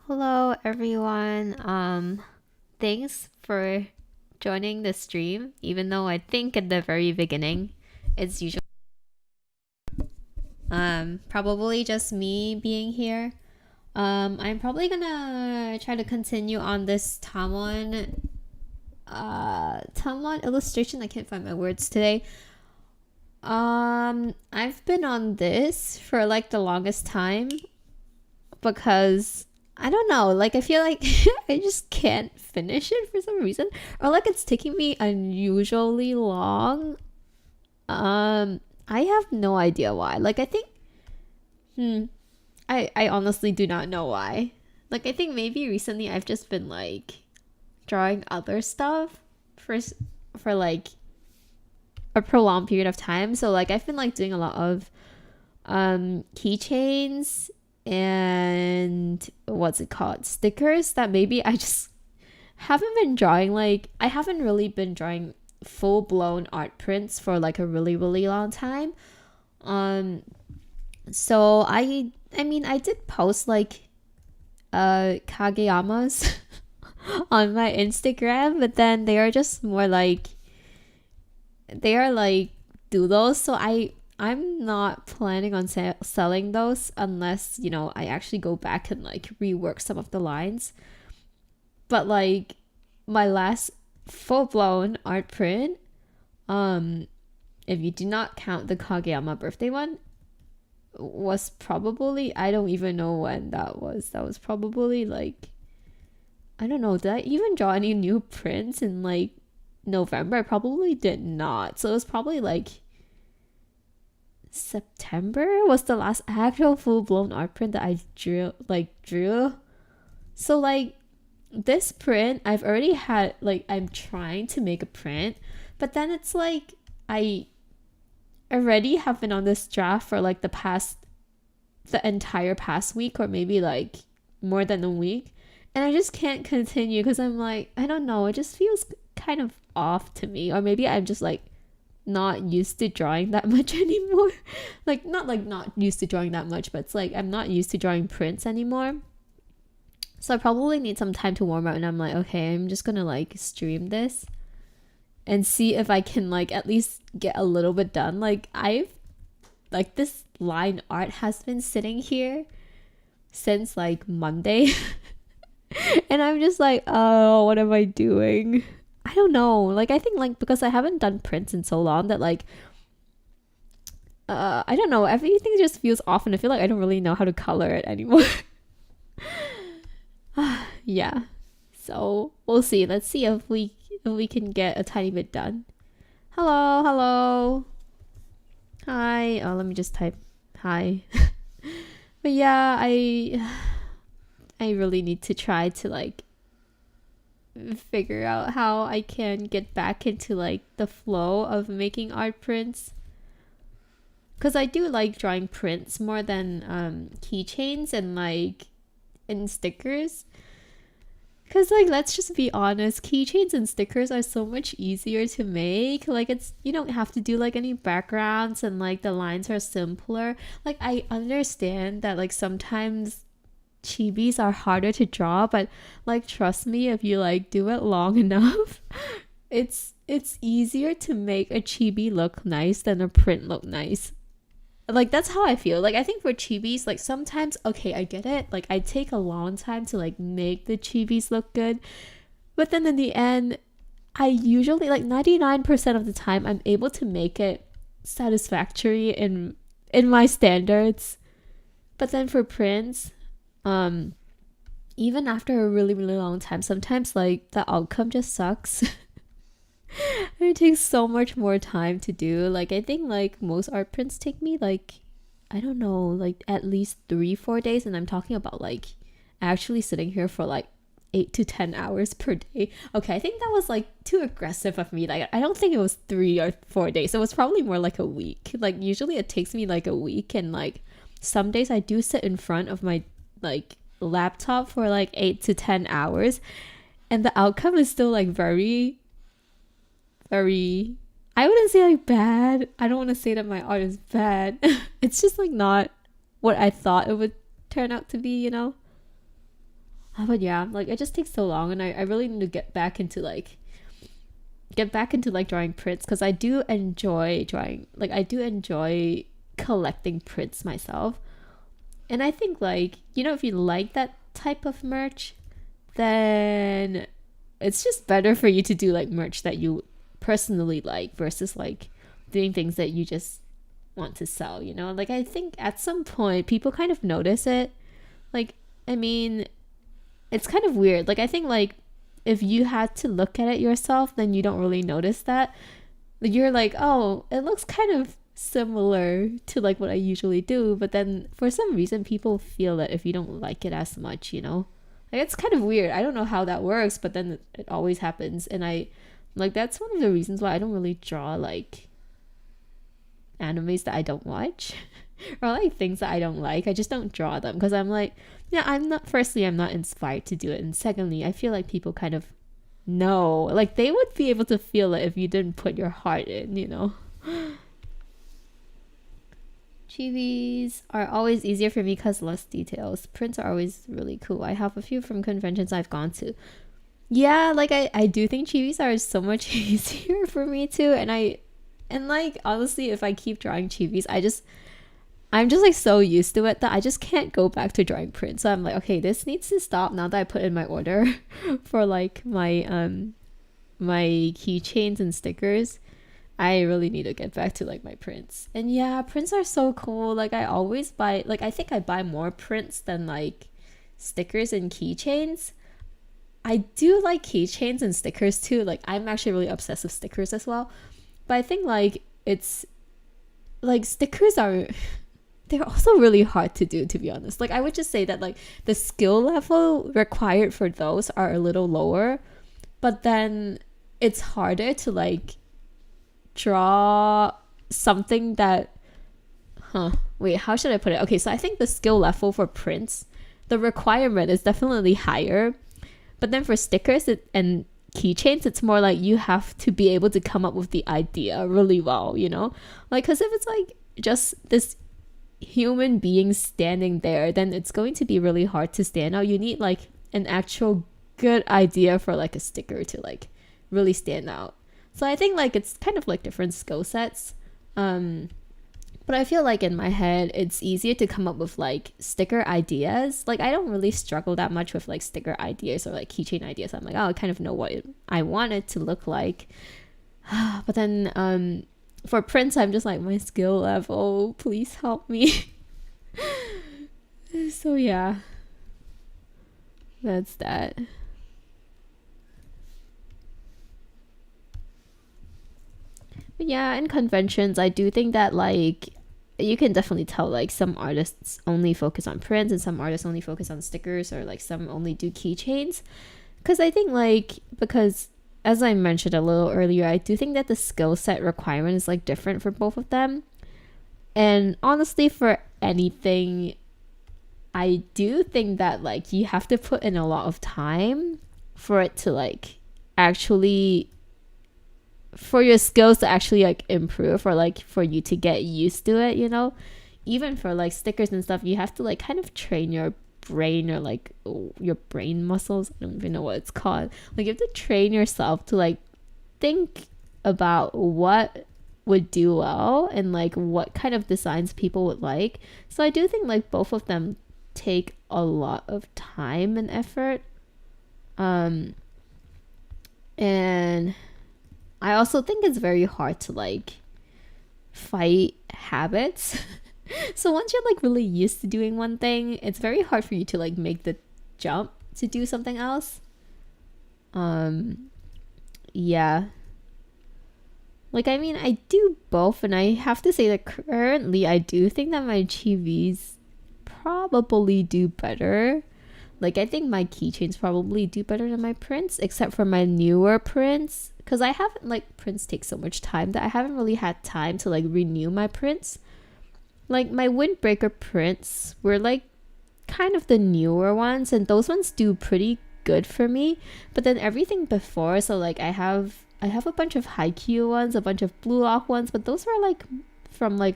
Hello everyone. Thanks for joining the stream, even though I think at the very beginning it's usually probably just me being here. I'm probably gonna try to continue on this Tamon illustration. I can't find my words today. I've been on this for like the longest time because I don't know, like I feel like I just can't finish it for some reason, or like it's taking me unusually long. I have no idea why. Like I think, I honestly do not know why. Like I think maybe recently I've just been like drawing other stuff for like a prolonged period of time. So like I've been like doing a lot of keychains and what's it called, stickers that maybe I just haven't been drawing. Like I haven't really been drawing full-blown art prints for like a really long time. So I mean I did post like kageyamas on my Instagram, but then they are just more like they are like doodles. So I'm not planning on selling those unless, I actually go back and like rework some of the lines. But like my last full-blown art print, if you do not count the Kageyama birthday one, was probably, I don't even know when that was. That was probably like, I don't know, did I even draw any new prints in like November? I probably did not. So it was probably like September was the last actual full-blown art print that I drew. So like this print I've already had, like I'm trying to make a print, but then it's like I already have been on this draft for like the entire past week, or maybe like more than a week, and I just can't continue because I'm like, I don't know, it just feels kind of off to me, or maybe I'm just like not used to drawing that much anymore. Like not used to drawing that much, but it's like I'm not used to drawing prints anymore. So I probably need some time to warm up, and I'm like, okay, I'm just gonna like stream this and see if I can like at least get a little bit done. Like this line art has been sitting here since like Monday. And I'm just like, oh, what am I doing? I don't know. Like I think like because I haven't done prints in so long that like I don't know, everything just feels off, and I feel like I don't really know how to color it anymore. Yeah. So we'll see. Let's see if we can get a tiny bit done. Hello. Hi. Oh, let me just type hi. But yeah, I really need to try to like figure out how I can get back into like the flow of making art prints, because I do like drawing prints more than keychains and like in stickers. Because like let's just be honest, keychains and stickers are so much easier to make. Like it's, you don't have to do like any backgrounds, and like the lines are simpler. Like I understand that like sometimes chibis are harder to draw, but like trust me, if you like do it long enough, it's easier to make a chibi look nice than a print look nice. Like that's how I feel. Like I think for chibis, like sometimes, okay, I get it, like I take a long time to like make the chibis look good, but then in the end I usually, like 99% of the time, I'm able to make it satisfactory in my standards. But then for prints, even after a really long time, sometimes like the outcome just sucks. It takes so much more time to do. Like I think like most art prints take me like, I don't know, like at least 3-4 days, and I'm talking about like actually sitting here for like 8 to 10 hours per day. Okay, I think that was like too aggressive of me. Like I don't think it was 3 or 4 days. It was probably more like a week. Like usually it takes me like a week, and like some days I do sit in front of my like laptop for like 8 to 10 hours, and the outcome is still like very, I wouldn't say like bad. I don't want to say that my art is bad. It's just like not what I thought it would turn out to be. But yeah, like it just takes so long, and I really need to get back into like drawing prints, because I do enjoy drawing, like I do enjoy collecting prints myself. And I think, like, you know, if you like that type of merch, then it's just better for you to do like merch that you personally like versus like doing things that you just want to sell, you know? Like I think at some point people kind of notice it. Like, I mean, it's kind of weird. Like I think like if you had to look at it yourself, then you don't really notice that. Like, you're like, oh, it looks kind of similar to like what I usually do, but then for some reason people feel it if you don't like it as much, you know? Like it's kind of weird. I don't know how that works, but then it always happens. And I like, that's one of the reasons why I don't really draw like animes that I don't watch or like things that I don't like. I just don't draw them because I'm like, yeah, I'm not inspired to do it, and secondly, I feel like people kind of know, like they would be able to feel it if you didn't put your heart in, you know. Chibis are always easier for me because less details. Prints are always really cool. I have a few from conventions I've gone to. Yeah, like I do think chibis are so much easier for me too, and like honestly, if I keep drawing chibis, I'm just like so used to it that I just can't go back to drawing prints. So I'm like, okay, this needs to stop now that I put in my order for like my keychains and stickers. I really need to get back to like my prints. And yeah, prints are so cool. Like I always buy, like I think I buy more prints than like stickers and keychains. I do like keychains and stickers too. Like I'm actually really obsessed with stickers as well. But I think like it's like stickers are they're also really hard to do, to be honest. Like I would just say that like the skill level required for those are a little lower, but then it's harder to like draw something that wait, how should I put it? Okay, so I think the skill level for prints, the requirement is definitely higher, but then for stickers and keychains, it's more like you have to be able to come up with the idea really well, you know? Like, because if it's like just this human being standing there, then it's going to be really hard to stand out. You need like an actual good idea for like a sticker to like really stand out. So I think like it's kind of like different skill sets. But I feel like in my head, it's easier to come up with like sticker ideas. Like I don't really struggle that much with like sticker ideas or like keychain ideas. I'm like, oh, I kind of know what I want it to look like. But then for prints, I'm just like, my skill level, please help me. So yeah, that's that. But yeah, in conventions, I do think that like you can definitely tell like some artists only focus on prints and some artists only focus on stickers, or like some only do keychains. Because I think like, because as I mentioned a little earlier, I do think that the skill set requirement is like different for both of them. And honestly, for anything, I do think that like you have to put in a lot of time for it to like actually, for your skills to actually like improve, or like for you to get used to it, you know? Even for like stickers and stuff, you have to like kind of train your brain, or like your brain muscles. I don't even know what it's called. Like you have to train yourself to like think about what would do well and like what kind of designs people would like. So I do think like both of them take a lot of time and effort. And I also think it's very hard to like fight habits. So once you're like really used to doing one thing, it's very hard for you to like make the jump to do something else. Yeah. Like I mean, I do both, and I have to say that currently I do think that my chibis probably do better. Like I think my keychains probably do better than my prints, except for my newer prints, because I haven't, like, prints take so much time that I haven't really had time to like renew my prints. Like my windbreaker prints were like kind of the newer ones, and those ones do pretty good for me. But then everything before, so like I have a bunch of Haikyuu ones, a bunch of Blue Lock ones, but those were like from like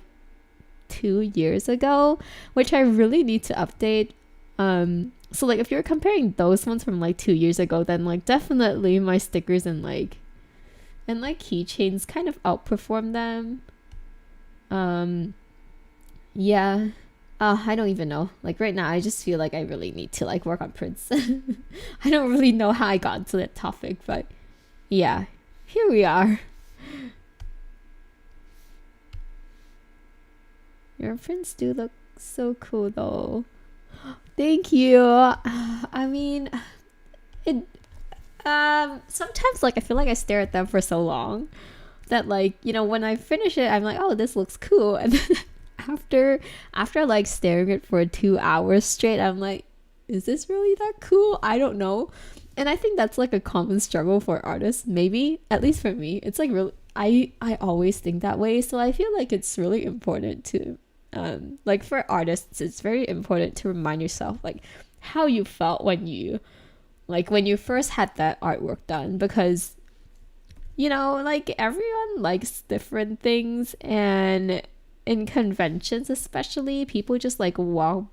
2 years ago, which I really need to update. So like if you're comparing those ones from like 2 years ago, then like definitely my stickers and like keychains kind of outperform them. Yeah. I don't even know. Like right now, I just feel like I really need to like work on prints. I don't really know how I got into that topic, but yeah, here we are. Your prints do look so cool though. Thank you. I mean, it sometimes like I feel like I stare at them for so long that like, you know, when I finish it, I'm like, oh, this looks cool. And then after like staring at it for 2 hours straight, I'm like, is this really that cool? I don't know. And I think that's like a common struggle for artists, maybe, at least for me. It's like really, I always think that way. So I feel like it's really important to like for artists, it's very important to remind yourself like how you felt when you first had that artwork done, because you know, like everyone likes different things, and in conventions especially, people just like walk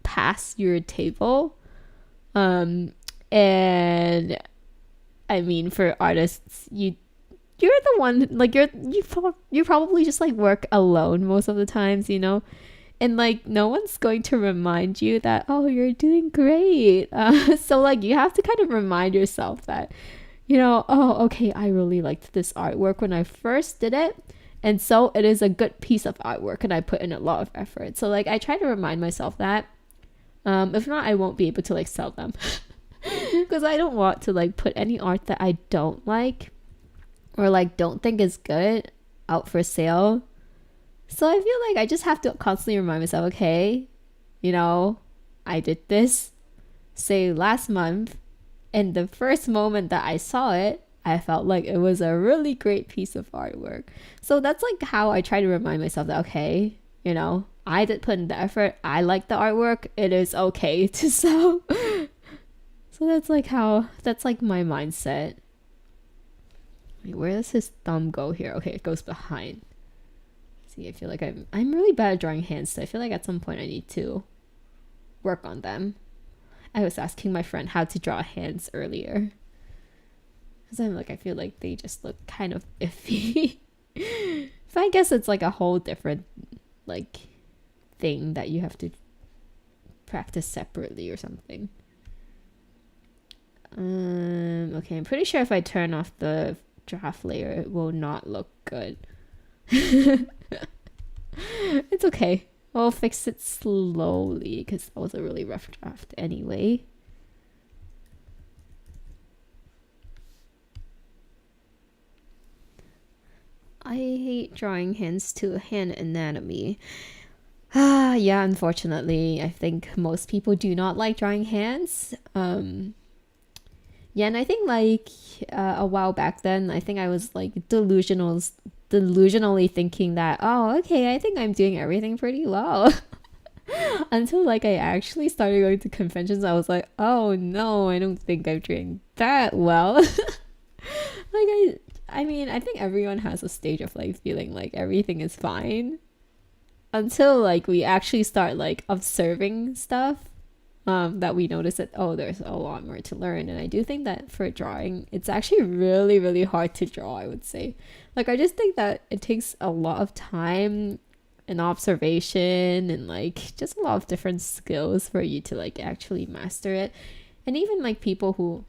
past your table. And I mean, for artists, you're the one, like you probably just like work alone most of the times, you know, and like no one's going to remind you that, oh, you're doing great. So like you have to kind of remind yourself that, you know, oh, okay, I really liked this artwork when I first did it, and so it is a good piece of artwork and I put in a lot of effort. So like I try to remind myself that. If not, I won't be able to like sell them. Because I don't want to like put any art that I don't like or like don't think is good out for sale. So I feel like I just have to constantly remind myself, okay, you know, I did this, say last month, and the first moment that I saw it, I felt like it was a really great piece of artwork. So that's like how I try to remind myself that, okay, you know, I did put in the effort, I like the artwork, it is okay to sell. So that's like my mindset. Wait, where does his thumb go here? Okay, it goes behind. See, I feel like I'm really bad at drawing hands, so I feel like at some point I need to work on them. I was asking my friend how to draw hands earlier, because I'm like, I feel like they just look kind of iffy. But I guess it's like a whole different like thing that you have to practice separately or something. Okay, I'm pretty sure if I turn off the draft layer, it will not look good. It's okay. I'll fix it slowly because that was a really rough draft anyway. I hate drawing hands to hand anatomy. Yeah, unfortunately, I think most people do not like drawing hands. Yeah, and I think like a while back then, I think I was like delusionally thinking that, oh, okay, I think I'm doing everything pretty well. Until like I actually started going to conventions, I was like, oh no, I don't think I'm doing that well. Like I mean, I think everyone has a stage of like feeling like everything is fine until like we actually start like observing stuff. That we notice that, oh, there's a lot more to learn. And I do think that for drawing, it's actually really, really hard to draw, I would say. Like, I just think that it takes a lot of time and observation and like just a lot of different skills for you to like actually master it. And even like people who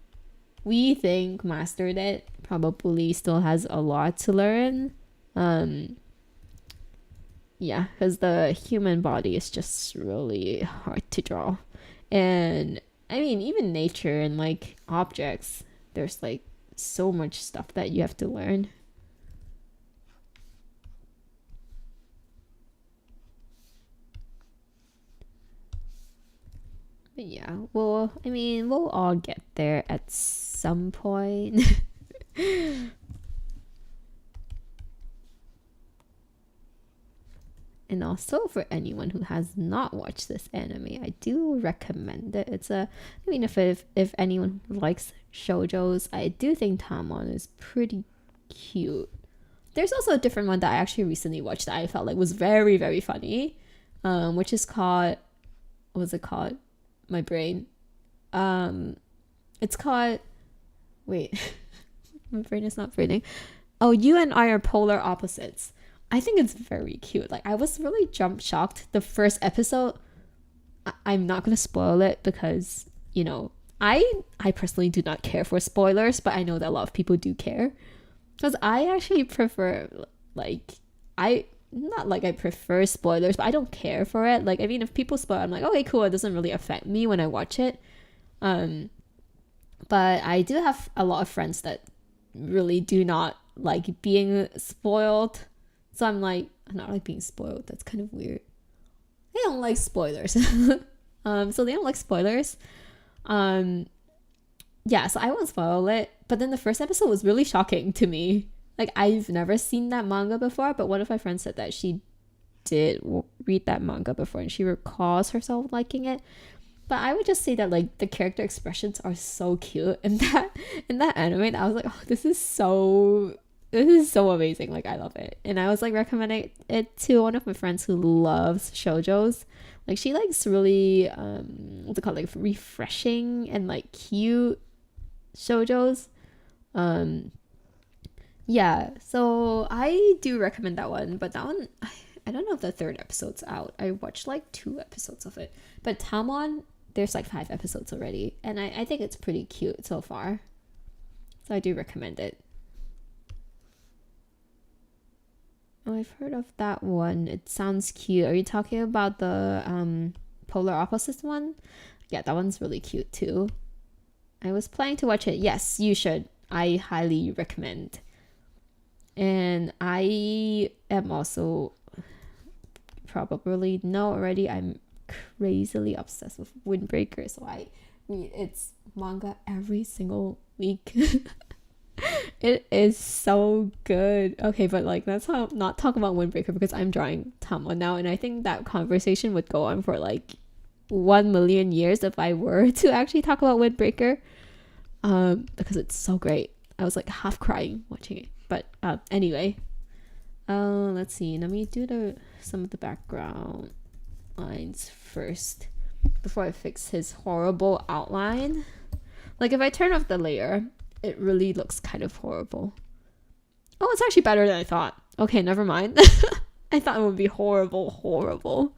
we think mastered it probably still has a lot to learn. Yeah, because the human body is just really hard to draw. And I mean, even nature and like objects, there's like so much stuff that you have to learn. But yeah, well, I mean, we'll all get there at some point. And also for anyone who has not watched this anime, I do recommend it. I mean, if anyone likes shoujos, I do think Tamon is pretty cute. There's also a different one that I actually recently watched that I felt like was very, very funny, which is called, what was it called? my brain. It's called, wait, my brain is not braiding. Oh, You and I Are Polar Opposites. I think it's very cute. Like, I was really shocked the first episode. I'm not gonna spoil it because, you know, I personally do not care for spoilers, but I know that a lot of people do care. Because I actually prefer, like, I prefer spoilers, but I don't care for it. Like, I mean, if people spoil, I'm like, okay, cool. It doesn't really affect me when I watch it. But I do have a lot of friends that really do not like being spoiled. So I'm like, I'm not like being spoiled. That's kind of weird. They don't like spoilers. So they don't like spoilers. Yeah, so I won't spoil it. But then the first episode was really shocking to me. Like, I've never seen that manga before, but one of my friends said that she did read that manga before and she recalls herself liking it. But I would just say that, like, the character expressions are so cute in that anime. I was like, oh, this is so amazing. Like, I love it. And I was like recommending it to one of my friends who loves shoujos. Like, she likes really what's it called, like, refreshing and like cute shoujos. Yeah, so I do recommend that one, but that one, I don't know if the third episode's out. I watched like 2 episodes of it. But Tamon, there's like 5 episodes already, and I think it's pretty cute so far. So I do recommend it. Oh, I've heard of that one. It sounds cute. Are you talking about the polar opposites one? Yeah, that one's really cute too. I was planning to watch it. Yes, you should. I highly recommend. And I am also, probably know already, I'm crazily obsessed with Windbreaker. So I read its manga every single week. It is so good. Okay, but like, let's not talk about Windbreaker because I'm drawing Tamon now, and I think that conversation would go on for like 1 million years if I were to actually talk about Windbreaker, because it's so great. I was like half crying watching it. But anyway, let's see. Let me do some of the background lines first before I fix his horrible outline. Like, if I turn off the layer, it really looks kind of horrible. Oh, it's actually better than I thought. Okay, never mind. I thought it would be horrible.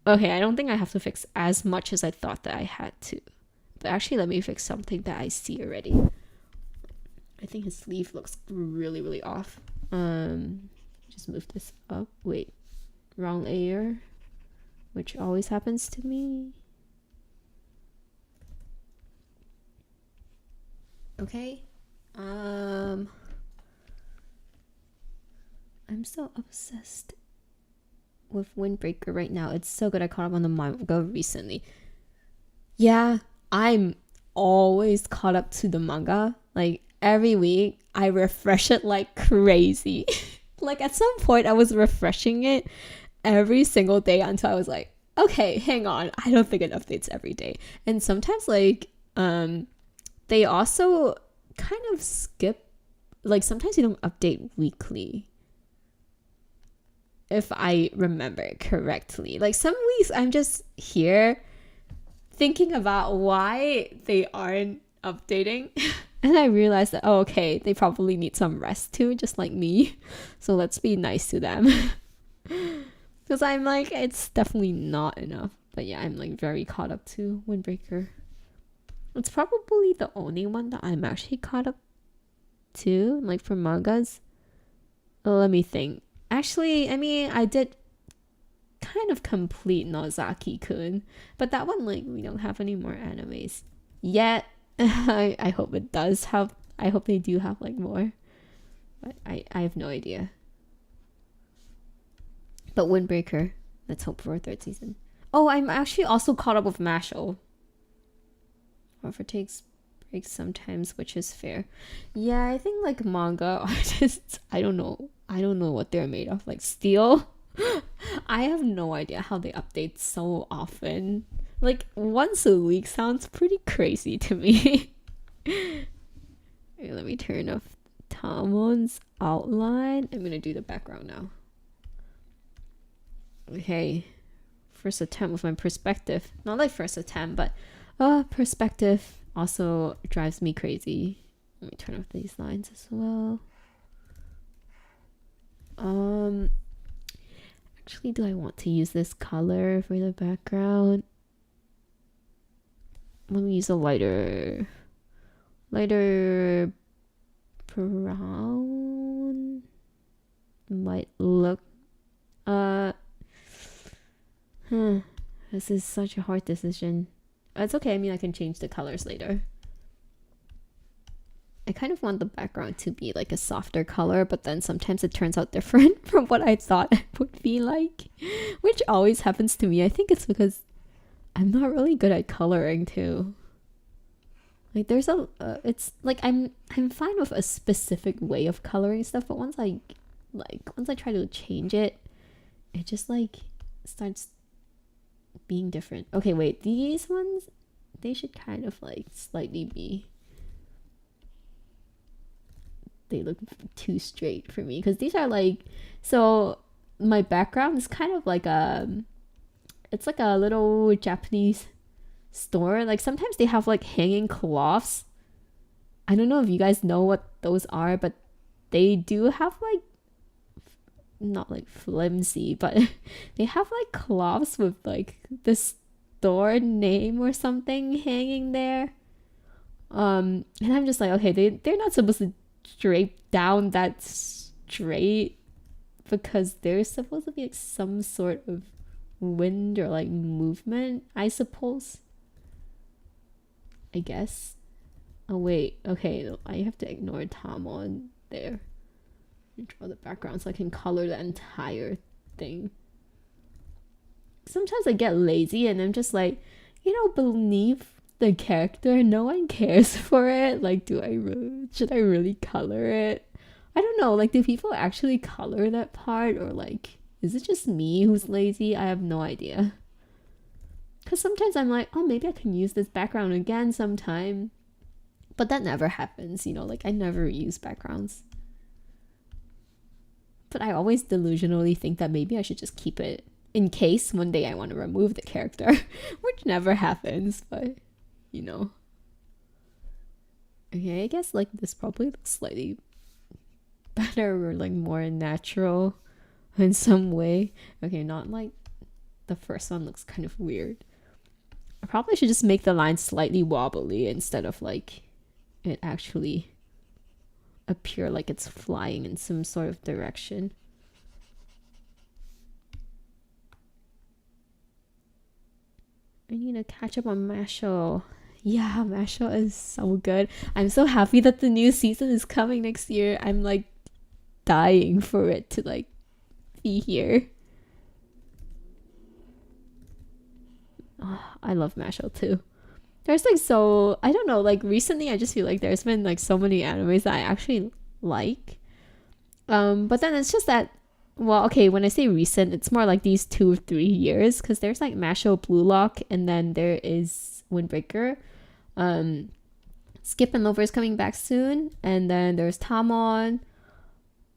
Okay, I don't think I have to fix as much as I thought that I had to. But actually, let me fix something that I see already. I think his sleeve looks really off. Just move this up. Wait, wrong layer, which always happens to me. Okay. I'm so obsessed with Windbreaker right now. It's so good. I caught up on the manga recently. Yeah, I'm always caught up to the manga. Like, every week I refresh it like crazy. Like, at some point I was refreshing it every single day until I was like, okay, hang on, I don't think it updates every day. And sometimes, like, they also kind of skip, like, sometimes you don't update weekly, if I remember it correctly. Like, some weeks I'm just here thinking about why they aren't updating. And I realized that, oh, okay, they probably need some rest too, just like me. So let's be nice to them. Because I'm like, it's definitely not enough. But yeah, I'm like very caught up to Windbreaker. It's probably the only one that I'm actually caught up to, like, for mangas. Let me think. Actually, I mean, I did kind of complete Nozaki-kun, but that one, like, we don't have any more animes yet. I hope it does have. I hope they do have like more, but I have no idea. But Windbreaker, let's hope for a 3rd season. Oh, I'm actually also caught up with Mashle. However, takes breaks sometimes, which is fair. Yeah, I think like manga artists, I don't know what they're made of. Like steel. I have no idea how they update so often. Like, once a week sounds pretty crazy to me. Okay, let me turn off Tamon's outline. I'm gonna do the background now. Okay, first attempt with my perspective. Not like first attempt, but perspective also drives me crazy. Let me turn off these lines as well. Actually, do I want to use this color for the background? Let me use a lighter brown. Might look this is such a hard decision. It's okay, I mean I can change the colors later. I kind of want the background to be like a softer color, but then sometimes it turns out different from what I thought it would be like, which always happens to me. I think it's because I'm not really good at coloring too. Like there's a it's like I'm fine with a specific way of coloring stuff, but once I try to change it, it just like starts being different. Okay, wait, these ones, they should kind of like slightly be, they look too straight for me because these are like, so my background is kind of like it's like a little Japanese store. Like sometimes they have like hanging cloths. I don't know if you guys know what those are, but they do have like, not like flimsy, but they have like cloths with like the store name or something hanging there. And I'm just like, okay, they're not supposed to drape down that straight because there's supposed to be like some sort of wind or like movement, I suppose. I guess. Oh wait, okay, I have to ignore Tamon there and draw the background so I can color the entire thing. Sometimes I get lazy and I'm just like, beneath the character, no one cares for it. Like, should I really color it? I don't know, like, do people actually color that part, or like, is it just me who's lazy? I have no idea. Because sometimes I'm like, oh, maybe I can use this background again sometime. But that never happens, like I never use backgrounds. But I always delusionally think that maybe I should just keep it in case one day I want to remove the character, which never happens, but Okay, I guess like this probably looks slightly better or like more natural in some way. Okay, not like the first one looks kind of weird. I probably should just make the line slightly wobbly instead of like it actually appear like it's flying in some sort of direction. I need to catch up on Mashle. Yeah, Mashle is so good. I'm so happy that the new season is coming next year. I'm like dying for it to like be here. Oh, I love Mashle too. There's like I don't know, like recently I just feel like there's been like so many animes that I actually like. But then it's just that, well, okay, when I say recent, it's more like these 2 or 3 years, because there's like Mashle Blue Lock, and then there is Windbreaker. Skip and Lover is coming back soon, and then there's Tamon,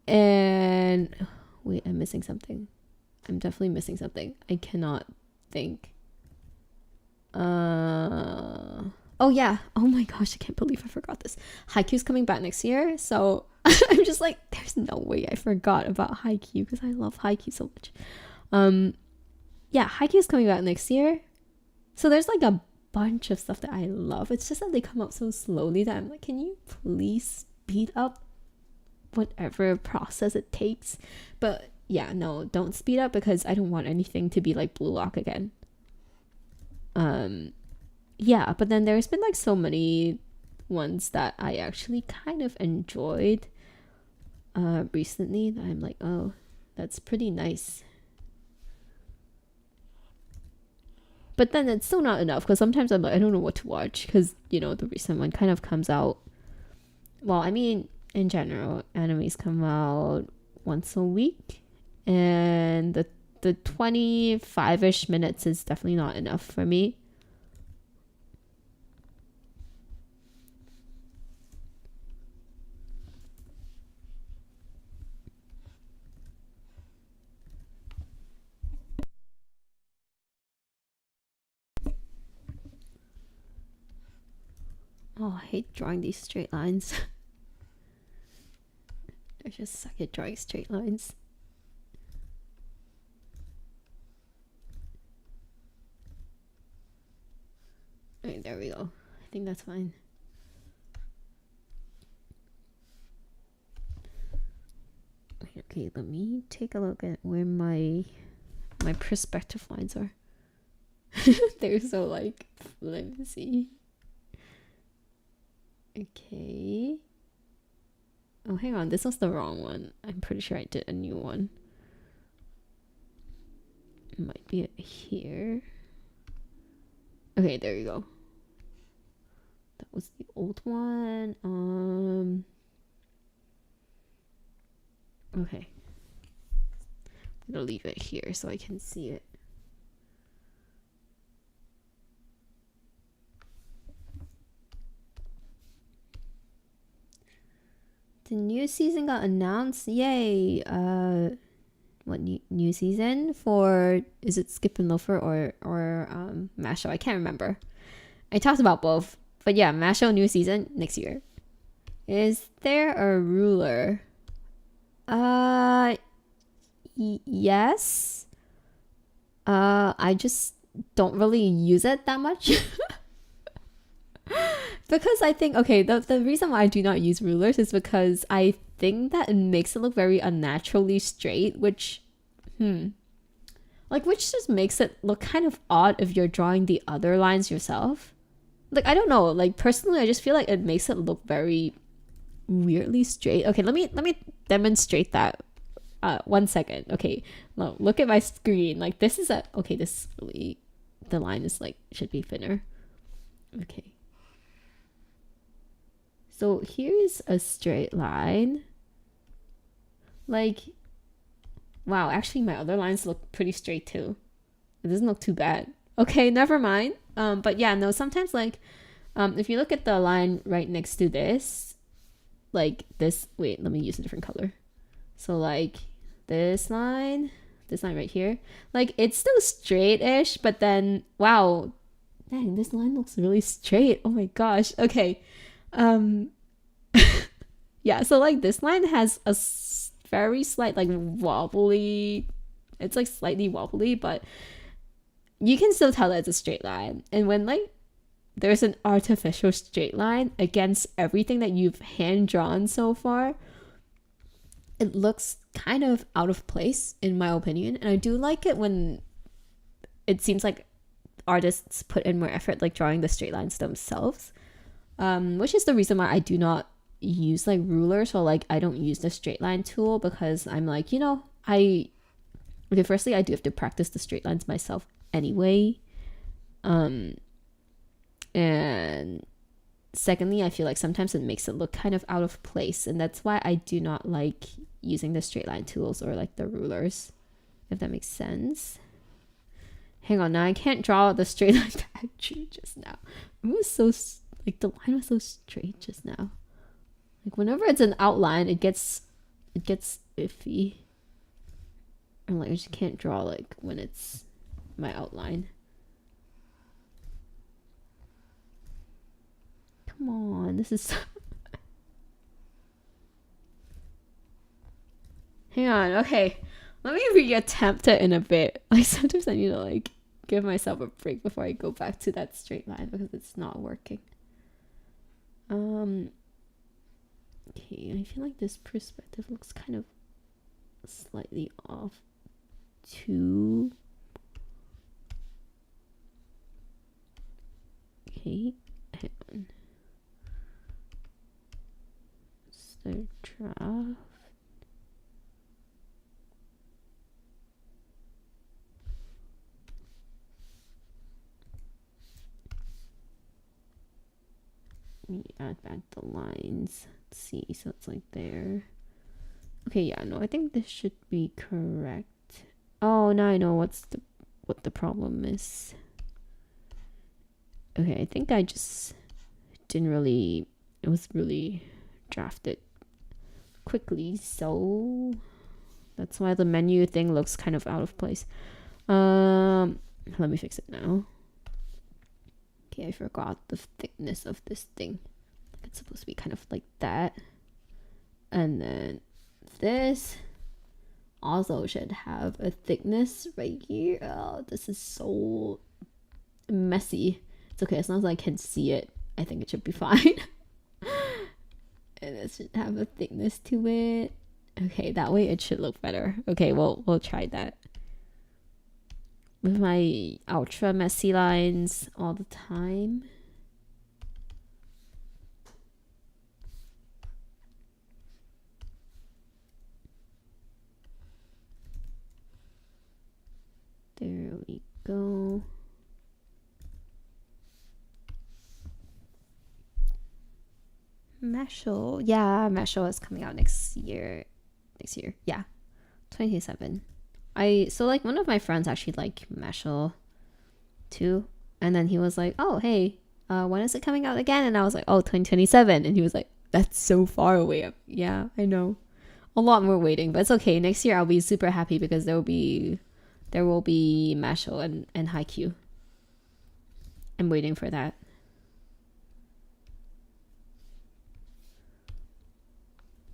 and wait, I'm missing something. I'm definitely missing something. I cannot think. Oh yeah, oh my gosh, I can't believe I forgot this. Haikyuu's coming back next year, so I'm just like, there's no way I forgot about Haikyuu, because I love Haikyuu so much. Yeah, Haikyuu's coming back next year, so there's like a bunch of stuff that I love. It's just that they come out so slowly that I'm like, can you please speed up whatever process it takes? But yeah, no, don't speed up, because I don't want anything to be like Blue Lock again. Yeah, but then there's been like so many ones that I actually kind of enjoyed recently that I'm like, oh, that's pretty nice. But then it's still not enough, because sometimes I'm like, I don't know what to watch, because the recent one kind of comes out, well, I mean, in general, animes come out once a week, and the 25-ish minutes is definitely not enough for me. Oh, I hate drawing these straight lines. I just suck at drawing straight lines. Alright, there we go. I think that's fine. Okay, let me take a look at where my perspective lines are. They're so like flimsy. Okay. Oh, hang on. This was the wrong one. I'm pretty sure I did a new one. It might be here. Okay, there you go. That was the old one. Okay. I'm gonna leave it here so I can see it. The new season got announced. Yay! What new season for? Is it Skip and Loafer or Masho? I can't remember. I talked about both, but yeah, Masho new season next year. Is there a ruler? Yes. I just don't really use it that much. Because I think, okay, the reason why I do not use rulers is because I think that it makes it look very unnaturally straight, which just makes it look kind of odd if you're drawing the other lines yourself. Like, I don't know, like personally I just feel like it makes it look very weirdly straight. Okay, let me demonstrate that. 1 second. Okay, look at my screen. Like, this is this really, the line is like should be thinner. Okay, so here's a straight line. Like, wow, actually my other lines look pretty straight too. It doesn't look too bad. Okay, never mind. But yeah, no, sometimes like if you look at the line right next to this, like this, wait, let me use a different color. So like this line right here, like it's still straight-ish, but then wow, dang, this line looks really straight. Oh my gosh. Okay. Yeah, so like this line has a very slight like wobbly, it's like slightly wobbly, but you can still tell that it's a straight line. And when like there's an artificial straight line against everything that you've hand drawn so far, it looks kind of out of place in my opinion. And I do like it when it seems like artists put in more effort like drawing the straight lines themselves, which is the reason why I do not use like rulers, or like I don't use the straight line tool, because I'm like, okay, firstly I do have to practice the straight lines myself anyway, and secondly I feel like sometimes it makes it look kind of out of place, and that's why I do not like using the straight line tools or like the rulers, if that makes sense. Hang on, now I can't draw the straight line that I drew just now. It was so like the line was so straight just now. Like whenever it's an outline, it gets iffy. And like I just can't draw like when it's my outline. Come on, this is hang on, okay. Let me reattempt it in a bit. Like sometimes I need to like give myself a break before I go back to that straight line because it's not working. Okay, I feel like this perspective looks kind of slightly off too. Okay, hang on. So draft. Let me add back the lines. Let's see, so it's like there. Okay, yeah, no, I think this should be correct. Oh, now I know what the problem is. Okay, I think I just didn't really, it was really drafted quickly, so that's why the menu thing looks kind of out of place. Let me fix it now. Okay, I forgot the thickness of this thing. It's supposed to be kind of like that. And then this also should have a thickness right here. Oh, this is so messy. It's okay, as long as I can see it, I think it should be fine. And it should have a thickness to it. Okay, that way it should look better. Okay, we'll try that. With my ultra messy lines all the time. There we go. Mashal. Yeah, Mashal is coming out next year. Yeah. 2027. So like one of my friends actually like Mashal too. And then he was like, oh hey, when is it coming out again? And I was like, oh, 2027. And he was like, that's so far away. Yeah, I know. A lot more waiting, but it's okay. Next year I'll be super happy because there will be Mashal and Haikyuu. I'm waiting for that.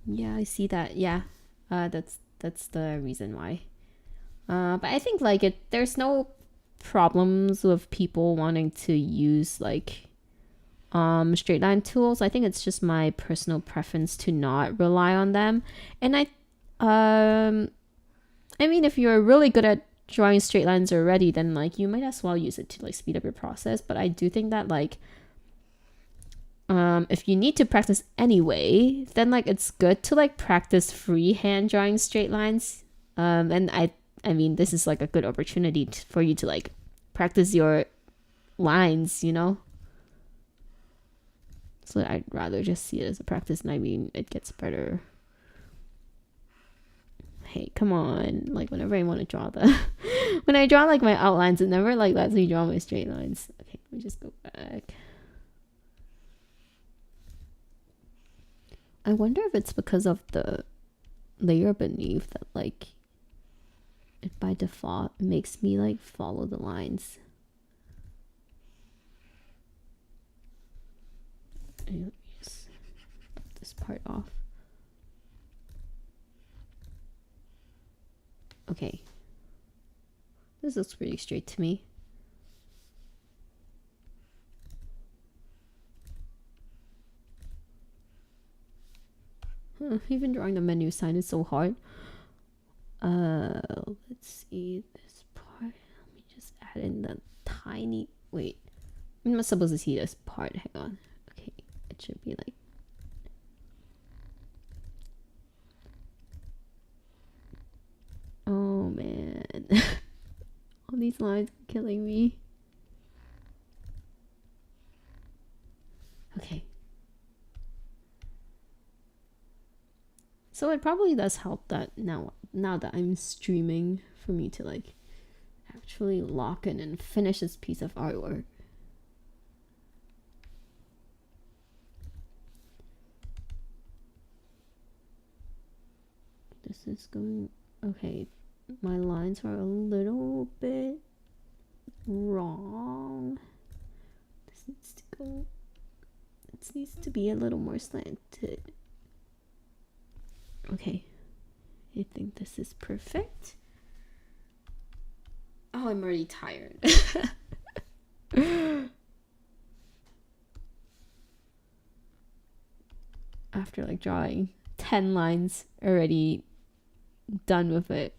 Yeah, I see that. Yeah, that's the reason why. But I think like there's no problems with people wanting to use like straight line tools. I think it's just my personal preference to not rely on them. And I mean, if you're really good at drawing straight lines already, then like you might as well use it to like speed up your process. But I do think that like if you need to practice anyway, then like it's good to like practice freehand drawing straight lines. And I mean, this is like a good opportunity for you to like practice your lines, you know? So I'd rather just see it as a practice, and I mean, it gets better. Hey, come on. Like whenever I want to draw when I draw like my outlines, it never like lets me draw my straight lines. Okay, let me just go back. I wonder if it's because of the layer beneath that like it by default makes me like follow the lines. Let me just cut this part off. Okay. This looks pretty straight to me. Even drawing the menu sign is so hard. Let's see this part. Let me just add in the tiny. Wait, I'm not supposed to see this part. Hang on. Okay, it should be like. Oh man, all these lines are killing me. Okay. So it probably does help that now that I'm streaming for me to like actually lock in and finish this piece of artwork. This is going okay. My lines are a little bit wrong. This needs to go. This needs to be a little more slanted. Okay, I think this is perfect. Oh, I'm already tired. After like drawing 10 lines, already done with it.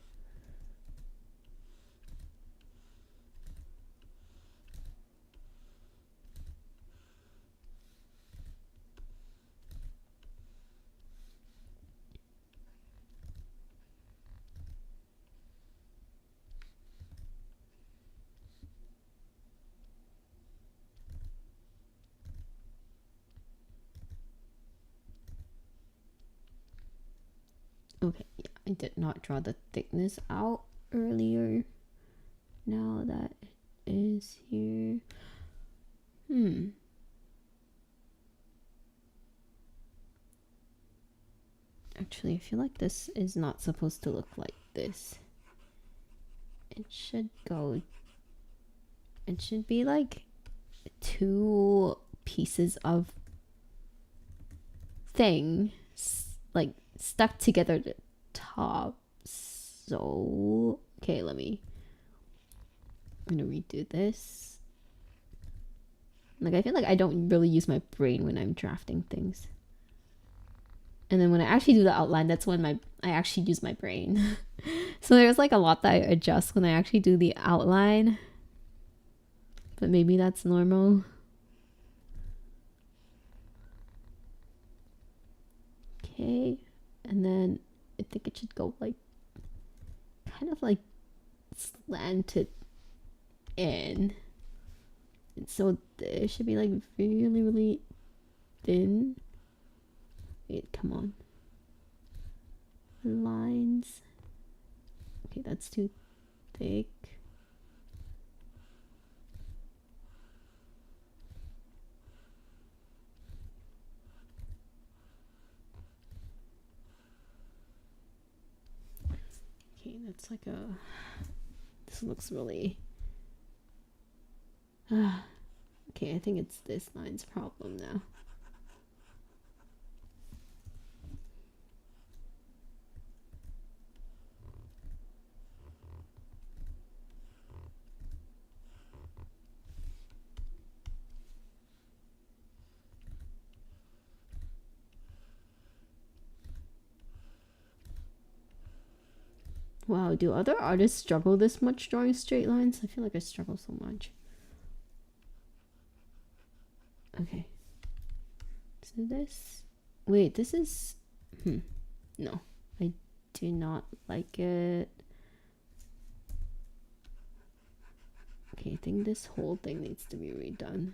Okay, yeah, I did not draw the thickness out earlier. Now that it is here. Actually, I feel like this is not supposed to look like this. It should be like two pieces of thing like stuck together at the top. So okay, I'm gonna redo this. Like, I feel like I don't really use my brain when I'm drafting things. And then when I actually do the outline, that's when I actually use my brain. So there's like a lot that I adjust when I actually do the outline. But maybe that's normal. Okay. And then I think it should go like kind of like slanted in. And so this should be like really, really thin. Wait, come on. Lines. Okay, that's too thick. Okay, that's like a... This looks really... Okay, I think it's this line's problem now. Wow, do other artists struggle this much drawing straight lines? I feel like I struggle so much. Okay. So this... Wait, this is... No, I do not like it. Okay, I think this whole thing needs to be redone.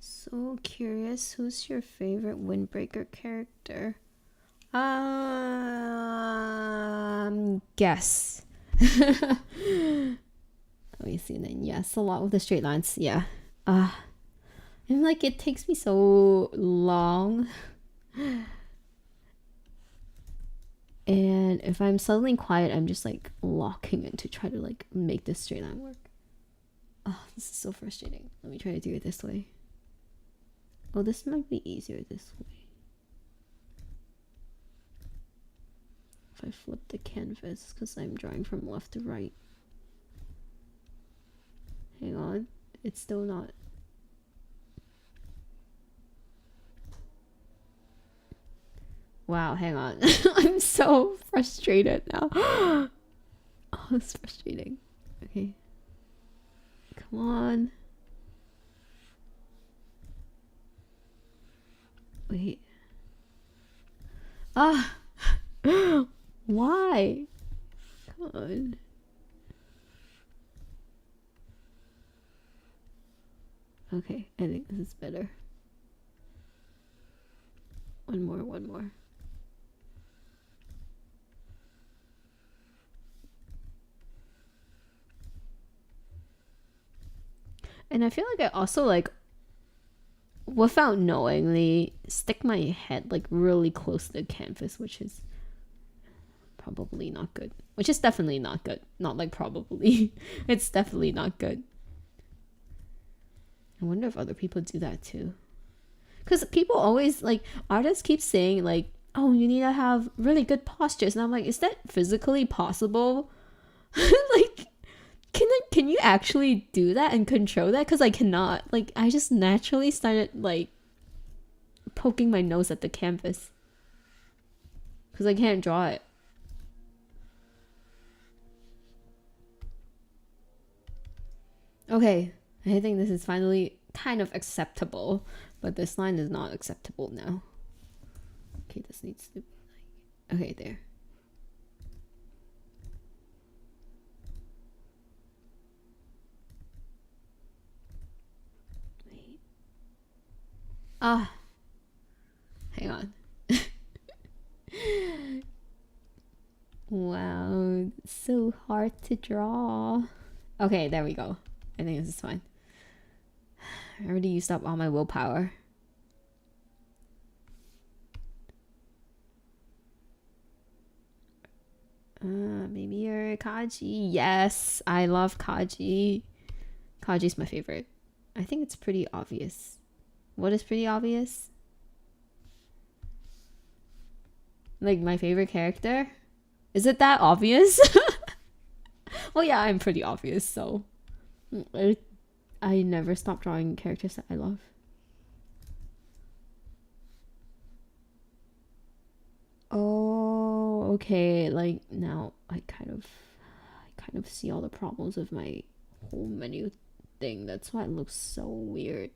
So curious, who's your favorite Windbreaker character? Guess. Let me see then. Yes, a lot with the straight lines. Yeah. And like it takes me so long. And if I'm suddenly quiet, I'm just like locking in to try to like make this straight line work. Oh, this is so frustrating. Let me try to do it this way. Oh, this might be easier this way. If I flip the canvas, because I'm drawing from left to right. Hang on, it's still not. Wow, hang on. I'm so frustrated now. Oh, it's frustrating. Okay. Come on. Wait. Why? Come on. Okay, I think this is better. One more. And I feel like I also like without knowingly stick my head like really close to the canvas, which is probably not good. Which is definitely not good. Not like probably. It's definitely not good. I wonder if other people do that too. Because people always like, artists keep saying like, oh, you need to have really good postures. And I'm like, is that physically possible? Like, can you actually do that and control that? Because I cannot. Like, I just naturally started like poking my nose at the canvas because I can't draw it. Okay, I think this is finally kind of acceptable, but this line is not acceptable now. Okay, this needs to be like, okay, there. Hang on. Wow, it's so hard to draw. Okay, there we go. I think this is fine. I already used up all my willpower. Maybe you're Kaji. Yes, I love Kaji. Kaji's my favorite. I think it's pretty obvious. What is pretty obvious? Like my favorite character? Is it that obvious? Well, yeah, I'm pretty obvious, so I never stop drawing characters that I love. Oh, okay. Like now I kind of see all the problems with my whole menu thing. That's why it looks so weird.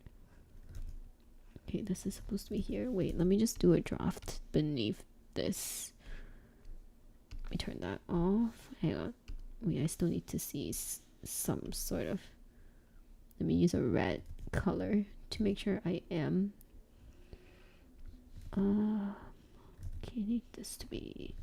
Okay, this is supposed to be here. Wait, let me just do a draft beneath this. Let me turn that off. Hang on. Wait, I still need to see some sort of. Let me use a red color to make sure I am. Okay, I need this to be.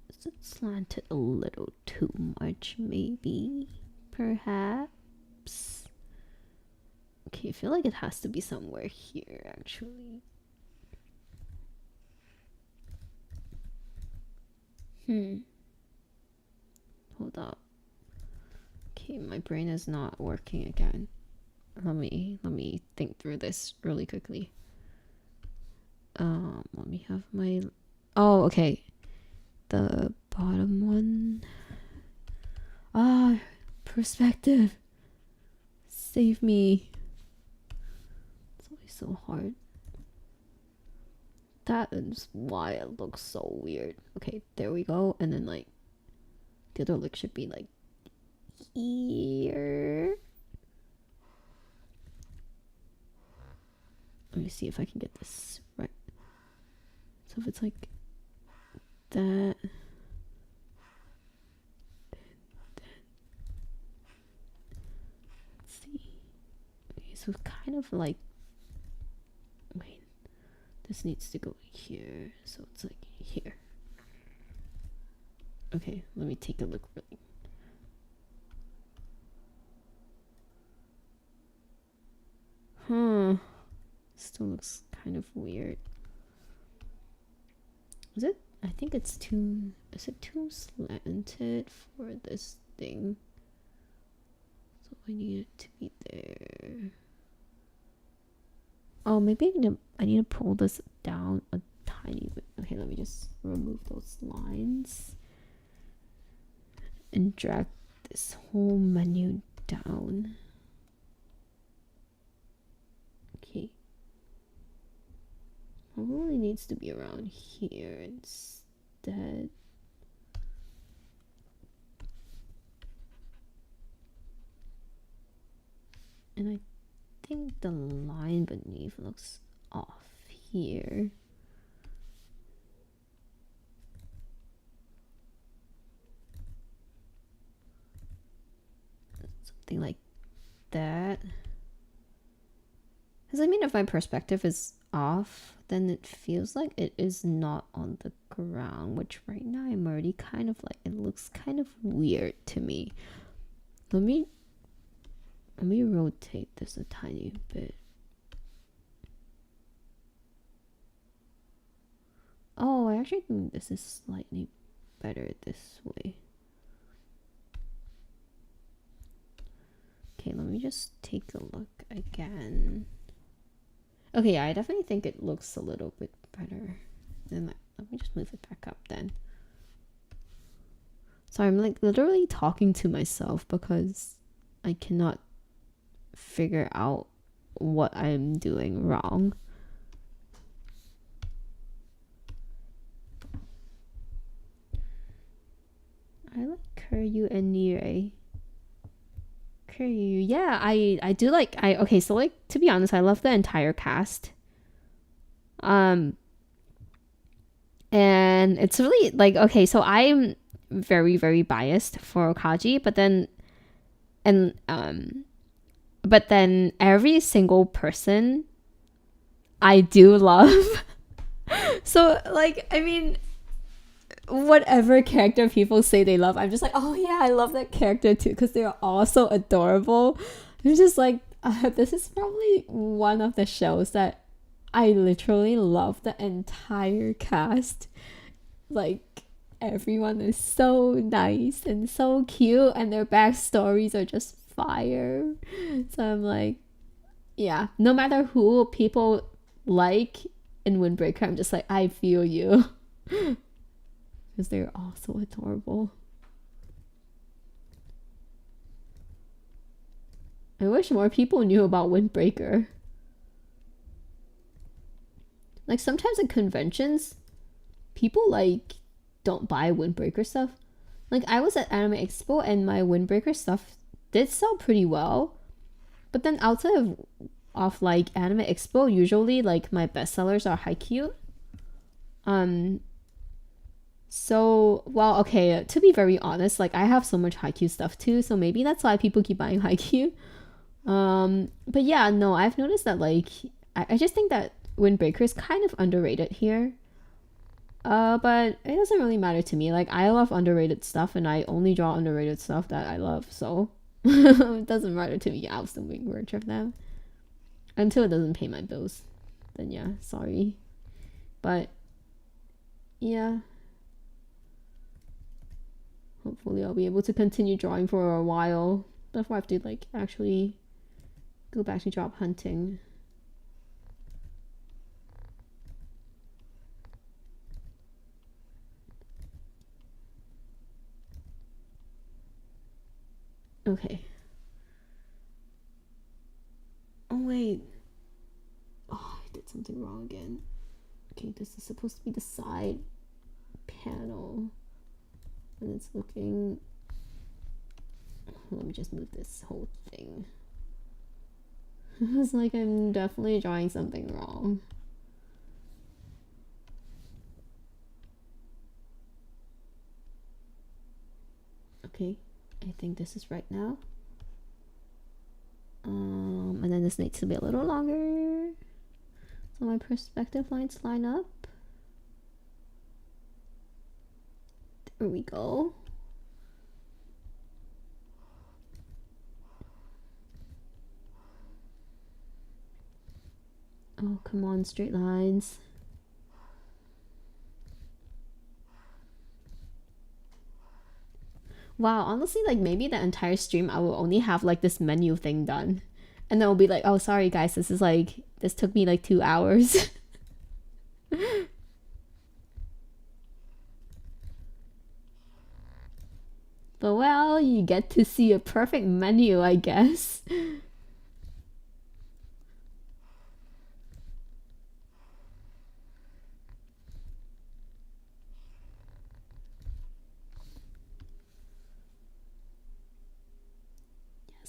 Is it slanted a little too much, maybe? Perhaps? Okay, I feel like it has to be somewhere here, actually. Hold up. Okay, my brain is not working again. Let me think through this really quickly. Let me have my. Oh, okay. The bottom one. Perspective. Save me. It's always so hard. That is why it looks so weird. Okay, there we go. And then like the other leg should be like here. Let me see if I can get this right. So if it's like that, let's see. Okay, so it's kind of like, wait, this needs to go here, so it's like here. Okay, let me take a look really. Still looks kind of weird. Is it? I think it's too. Is it too slanted for this thing? So I need it to be there. Oh, maybe I need to pull this down a tiny bit. Okay, let me just remove those lines and drag this whole menu down. Okay. Probably needs to be around here instead. And I think the line beneath looks off here. Something like that. Because I mean, if my perspective is off, then it feels like it is not on the ground, which right now I'm already kind of like, it looks kind of weird to me. Let me rotate this a tiny bit. Oh, I actually think this is slightly better this way. Okay, let me just take a look again. Okay, yeah, I definitely think it looks a little bit better. Then let me just move it back up then. So I'm like literally talking to myself because I cannot figure out what I'm doing wrong. I like Kuryu and Nirei. Kuryu, yeah, I do like, okay, so like, to be honest, I love the entire cast. And it's really like, okay, so I'm very, very biased for Kaji, but then And but then every single person I do love. So like, I mean, whatever character people say they love, I'm just like, oh yeah, I love that character too, because they're all so adorable. It's just like, this is probably one of the shows that I literally love the entire cast. Like, everyone is so nice and so cute, and their backstories are just fire. So I'm like, yeah, no matter who people like in Windbreaker, I'm just like, I feel you. Because they're all so adorable. I wish more people knew about Windbreaker. Like, sometimes at conventions, people like don't buy Windbreaker stuff. Like, I was at Anime Expo and my Windbreaker stuff did sell pretty well. But then outside of like Anime Expo, usually like my bestsellers are Haikyuu. So, well, okay, to be very honest, like I have so much Haikyuu stuff too, so maybe that's why people keep buying Haikyuu. But yeah, no, I've noticed that like I just think that Windbreaker is kind of underrated here. But it doesn't really matter to me. Like, I love underrated stuff and I only draw underrated stuff that I love, so it doesn't matter to me. I'll still make merch of them until it doesn't pay my bills. Then yeah, sorry. But yeah, hopefully I'll be able to continue drawing for a while before I have to like actually go back to job hunting. Okay. Oh wait. Oh, I did something wrong again. Okay, this is supposed to be the side panel. And it's looking... Let me just move this whole thing. It's like I'm definitely drawing something wrong. Okay, I think this is right now. And then this needs to be a little longer so my perspective lines line up. There we go. Oh, come on, straight lines. Wow, honestly, like maybe the entire stream I will only have like this menu thing done. And then I'll be like, oh, sorry guys, this took me like 2 hours. But well, you get to see a perfect menu, I guess.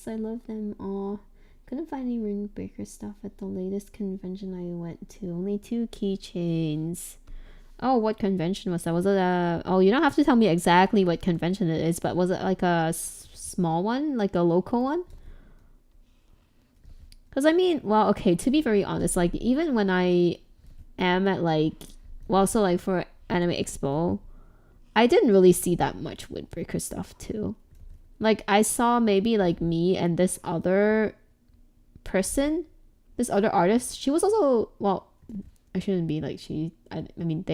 I love them all. Couldn't find any Windbreaker stuff at the latest convention I went to. Only 2 keychains. Oh, what convention was that? Was it a... Oh, you don't have to tell me exactly what convention it is, but was it like a small one? Like a local one? Because I mean, well, okay, to be very honest, like even when I am at like... Well, so like for Anime Expo, I didn't really see that much Windbreaker stuff too. Like, I saw maybe, like, me and this other person, this other artist. She was also, well, I shouldn't be, like, I mean,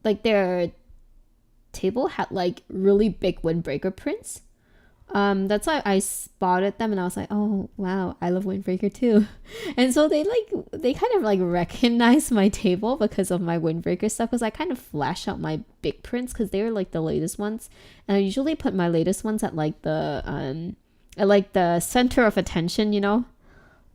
like, their table had, like, really big Windbreaker prints. That's why I spotted them and I was like, oh wow, I love Windbreaker too. And so they kind of like recognized my table because of my Windbreaker stuff, because I kind of flash out my big prints because they were like the latest ones, and I usually put my latest ones at like the center of attention, you know.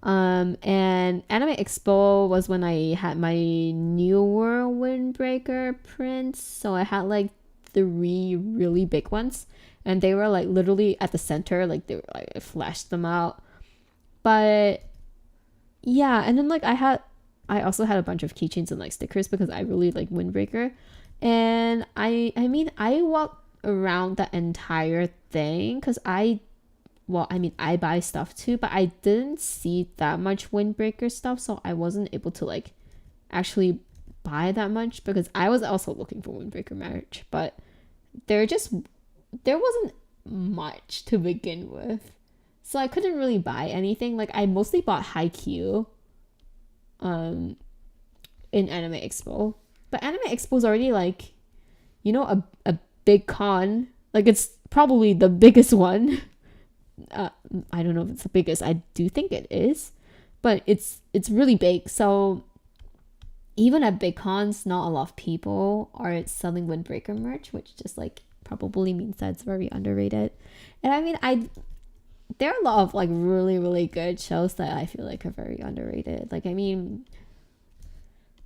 And Anime Expo was when I had my newer Windbreaker prints, so I had like 3 really big ones. And they were like literally at the center, like they were like I flashed them out. But yeah, and then like I also had a bunch of keychains and like stickers because I really like Windbreaker. And I mean I walked around the entire thing because I buy stuff too, but I didn't see that much windbreaker stuff, so I wasn't able to like actually buy that much because I was also looking for windbreaker merch, but there wasn't much to begin with. So I couldn't really buy anything. Like I mostly bought Haikyuu in Anime Expo. But Anime Expo is already like, a big con. Like it's probably the biggest one. I don't know if it's the biggest. I do think it is. But it's really big. So even at big cons, not a lot of people are selling windbreaker merch, which just like probably means that it's very underrated. And I mean, there are a lot of like really, really good shows that I feel like are very underrated. Like, I mean,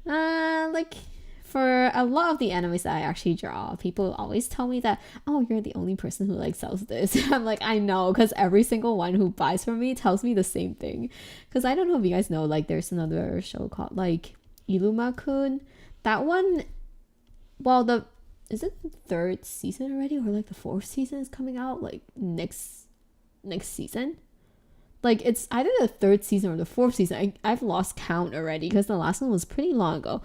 like for a lot of the animes that I actually draw, people always tell me that, oh, you're the only person who like sells this. I'm like, I know, because every single one who buys from me tells me the same thing. Because I don't know if you guys know, like there's another show called like Iruma-kun. That one, well, is it the 3rd season already, or like the 4th season is coming out like next season? Like it's either the 3rd season or the 4th season. I've lost count already because the last one was pretty long ago.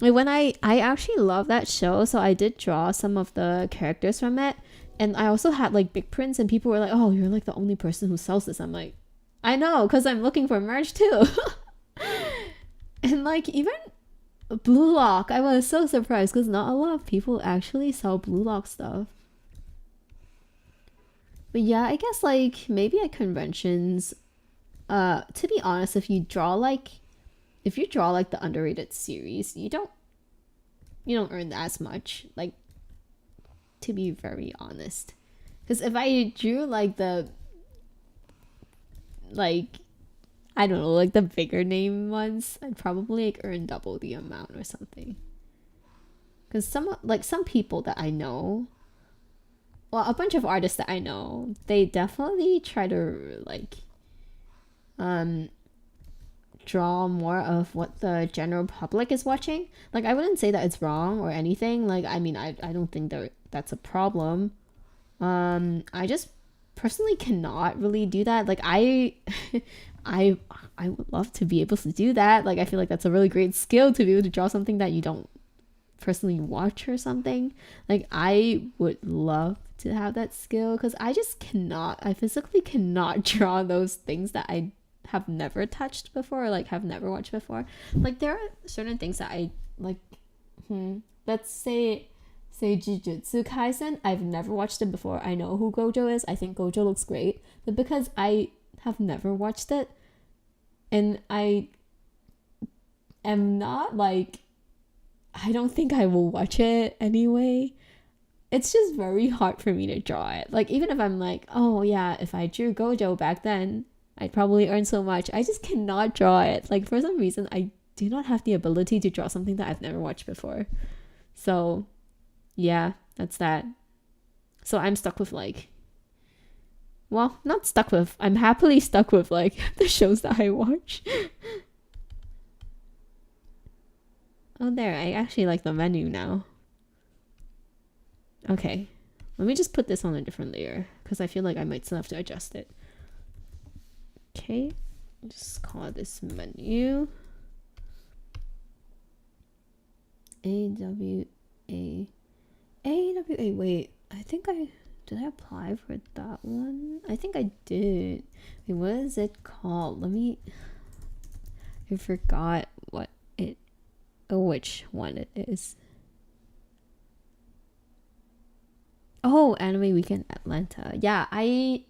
Like when I actually love that show, so I did draw some of the characters from it, and I also had like big prints, and people were like, oh, you're like the only person who sells this. I'm like, I know, because I'm looking for merch too. And like even Blue Lock, I was so surprised because not a lot of people actually sell Blue Lock stuff. But yeah, I guess like maybe at conventions, to be honest, if you draw like the underrated series, you don't earn as much, like, to be very honest. Because if I drew like the, like, I don't know, like the bigger name ones, I'd probably like earn double the amount or something. Because some people that I know, well, a bunch of artists that I know, they definitely try to like draw more of what the general public is watching. Like I wouldn't say that it's wrong or anything. Like I mean, I don't think that's a problem. I just personally cannot really do that. Like I would love to be able to do that. Like I feel like that's a really great skill to be able to draw something that you don't personally watch or something. Like I would love to have that skill because I physically cannot draw those things that I have never touched before or like have never watched before. Like there are certain things that I like, let's say Jujutsu Kaisen, I've never watched it before. I know who Gojo is. I think Gojo looks great, but because I have never watched it and I am not like, I don't think I will watch it anyway. It's just very hard for me to draw it. Like even if I'm like, oh yeah, if I drew Gojo back then, I'd probably earn so much. I just cannot draw it. Like for some reason, I do not have the ability to draw something that I've never watched before. So yeah, that's that. So I'm stuck with like, well, not stuck with, I'm happily stuck with like the shows that I watch. Oh, there, I actually like the menu now. Okay, let me just put this on a different layer because I feel like I might still have to adjust it. Okay, just call this menu. AWA. Wait, I think did I apply for that one? I think I did. Wait, what is it called? I forgot which one it is. Oh, Anime Weekend Atlanta. Yeah, I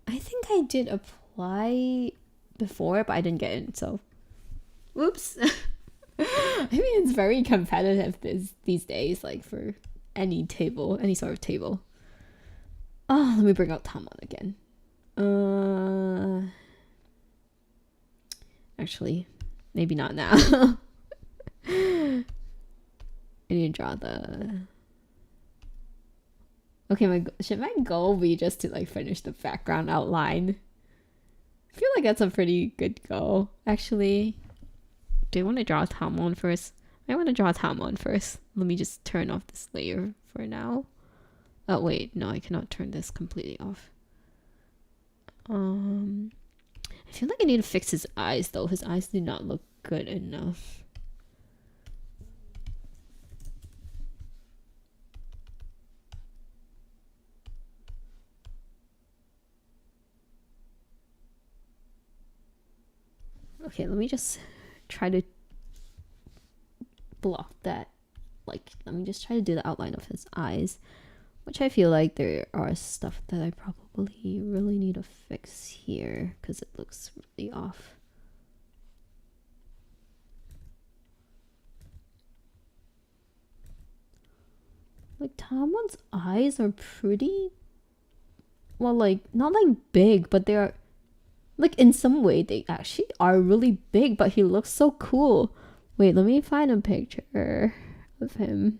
think I did apply before, but I didn't get in, so whoops. I mean, it's very competitive these days, like for any sort of table. Oh, let me bring out Tamon again. Actually, maybe not now. I need to draw the... Okay, should my goal be just to like finish the background outline? I feel like that's a pretty good goal. Actually, do I want to draw Tamon first? I want to draw Tamon first. Let me just turn off this layer for now. Oh wait, no, I cannot turn this completely off. I feel like I need to fix his eyes though. His eyes do not look good enough. Okay, let me just try to block that. Like, let me just try to do the outline of his eyes, which I feel like there are stuff that I probably really need to fix here because it looks really off. Like, Tamon's eyes are pretty, well, like, not like big, but they are, like, in some way they actually are really big, but he looks so cool. Wait, let me find a picture of him.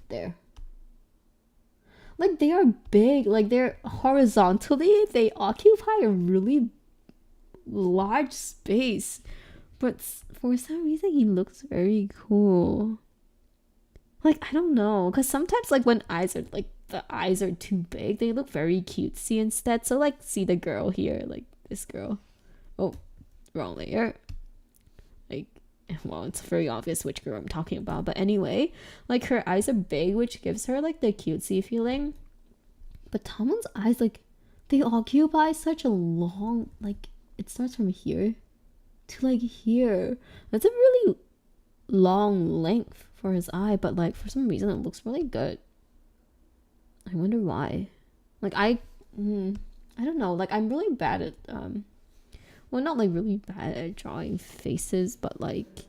There. Like, they are big, like, they're horizontally, they occupy a really large space, but for some reason he looks very cool. Like, I don't know, because sometimes, like, when eyes are, like, the eyes are too big, they look very cutesy instead. So, like, see the girl here, like, this girl. Oh, wrong layer. Like, well, it's very obvious which girl I'm talking about. But anyway, like, her eyes are big, which gives her, like, the cutesy feeling. But Tamon's eyes, like, they occupy such a long, like, it starts from here to, like, here. That's a really long length for his eye, but, like, for some reason it looks really good. I wonder why. Like, I don't know, like, I'm really bad at well, not like really bad at drawing faces, but like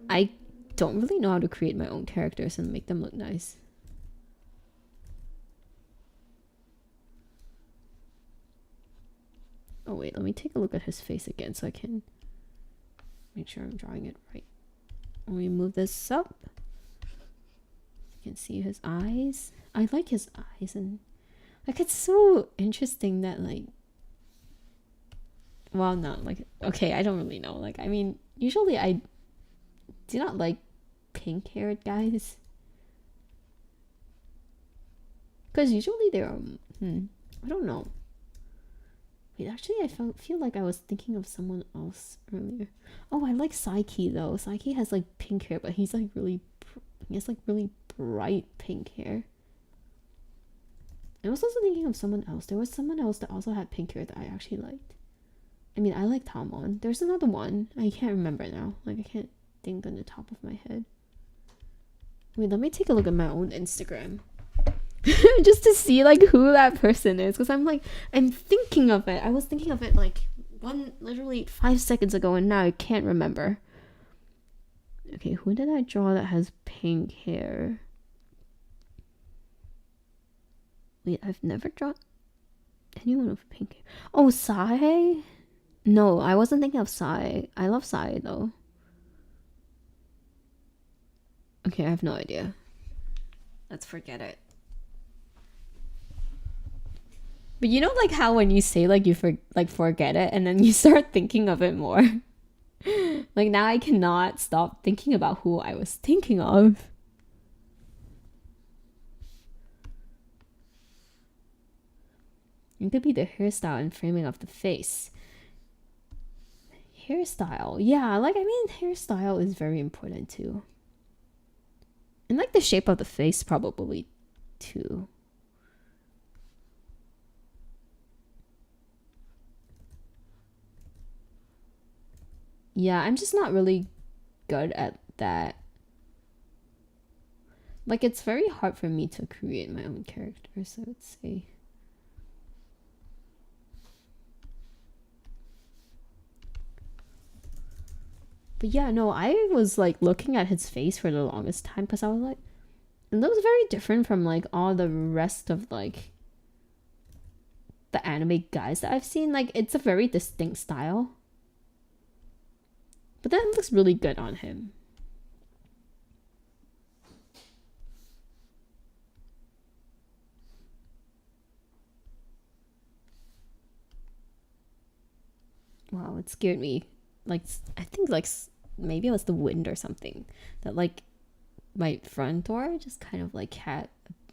I don't really know how to create my own characters and make them look nice. Oh wait, let me take a look at his face again so I can make sure I'm drawing it right. Let me move this up. You can see his eyes. I like his eyes, and like, it's so interesting that, like, well, not like, okay, I don't really know. Like, I mean, usually I do not like pink haired guys, because usually they're I don't know. Wait, actually, I feel like I was thinking of someone else earlier. Oh, I like Psyche though. Psyche has like pink hair, but he's like really, he has like really bright pink hair. I was also thinking of someone else. There was someone else that also had pink hair that I actually liked. I mean, I like Tamon. There's another one. I can't remember now. Like, I can't think on the top of my head. Wait, let me take a look at my own Instagram. Just to see, like, who that person is. Because I'm thinking of it. I was thinking of it, like, literally 5 seconds ago, and now I can't remember. Okay, who did I draw that has pink hair? Wait, I've never drawn anyone with pink hair. Oh, Sai? No, I wasn't thinking of Sai. I love Sai, though. Okay, I have no idea. Let's forget it. But you know, like, how when you say, like, you forget it, and then you start thinking of it more. Like, now I cannot stop thinking about who I was thinking of. It could be the hairstyle and framing of the face. Hairstyle, yeah, like, I mean, hairstyle is very important too. And like the shape of the face probably too. Yeah, I'm just not really good at that. Like, it's very hard for me to create my own characters, I would say. But yeah, no, I was like looking at his face for the longest time because I was like, it looks very different from like all the rest of like the anime guys that I've seen. Like, it's a very distinct style. But that looks really good on him. Wow, it scared me. Like, I think like maybe it was the wind or something that like my front door just kind of like had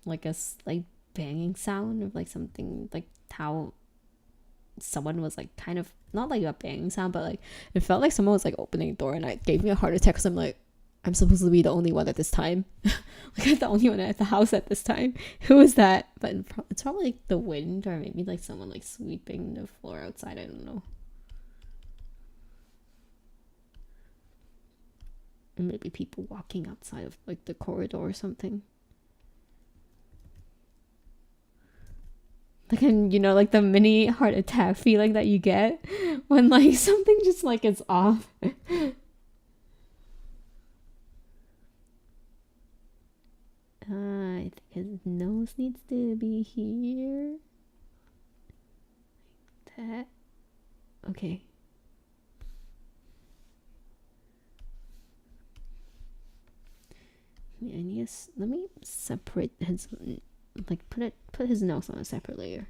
like a like banging sound of like something, like how someone was like kind of not like a banging sound, but like it felt like someone was like opening a door, and it gave me a heart attack because I'm like, I'm supposed to be the only one at this time. Like I'm the only one at the house at this time. Who is that? But it's probably like the wind, or maybe like someone like sweeping the floor outside. I don't know. Or maybe people walking outside of like the corridor or something. Like, and you know, like the mini heart attack feeling that you get when like something just like is off. I think his nose needs to be here. Like that. Okay. Let me separate his, like put his nose on a separate layer,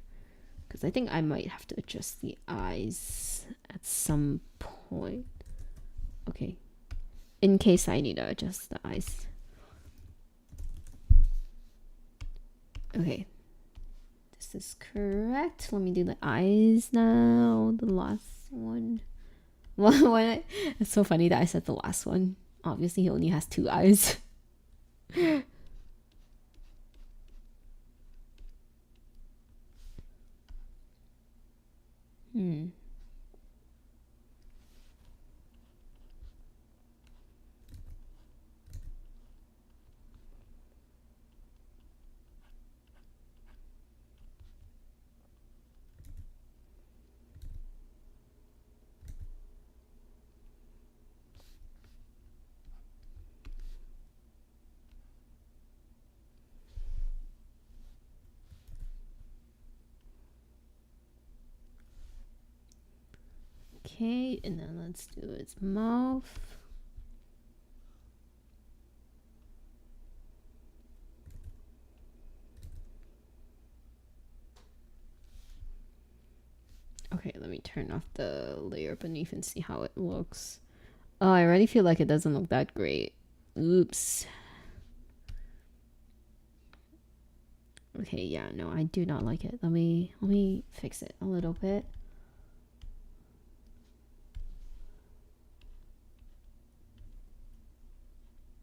because I think I might have to adjust the eyes at some point. Okay, in case I need to adjust the eyes. Okay, this is correct. Let me do the eyes now. The last one. Well, it's so funny that I said the last one. Obviously, he only has 2 eyes. Okay, and then let's do its mouth. Okay, let me turn off the layer beneath and see how it looks. Oh, I already feel like it doesn't look that great. Oops. Okay, yeah, no, I do not like it. Let me fix it a little bit.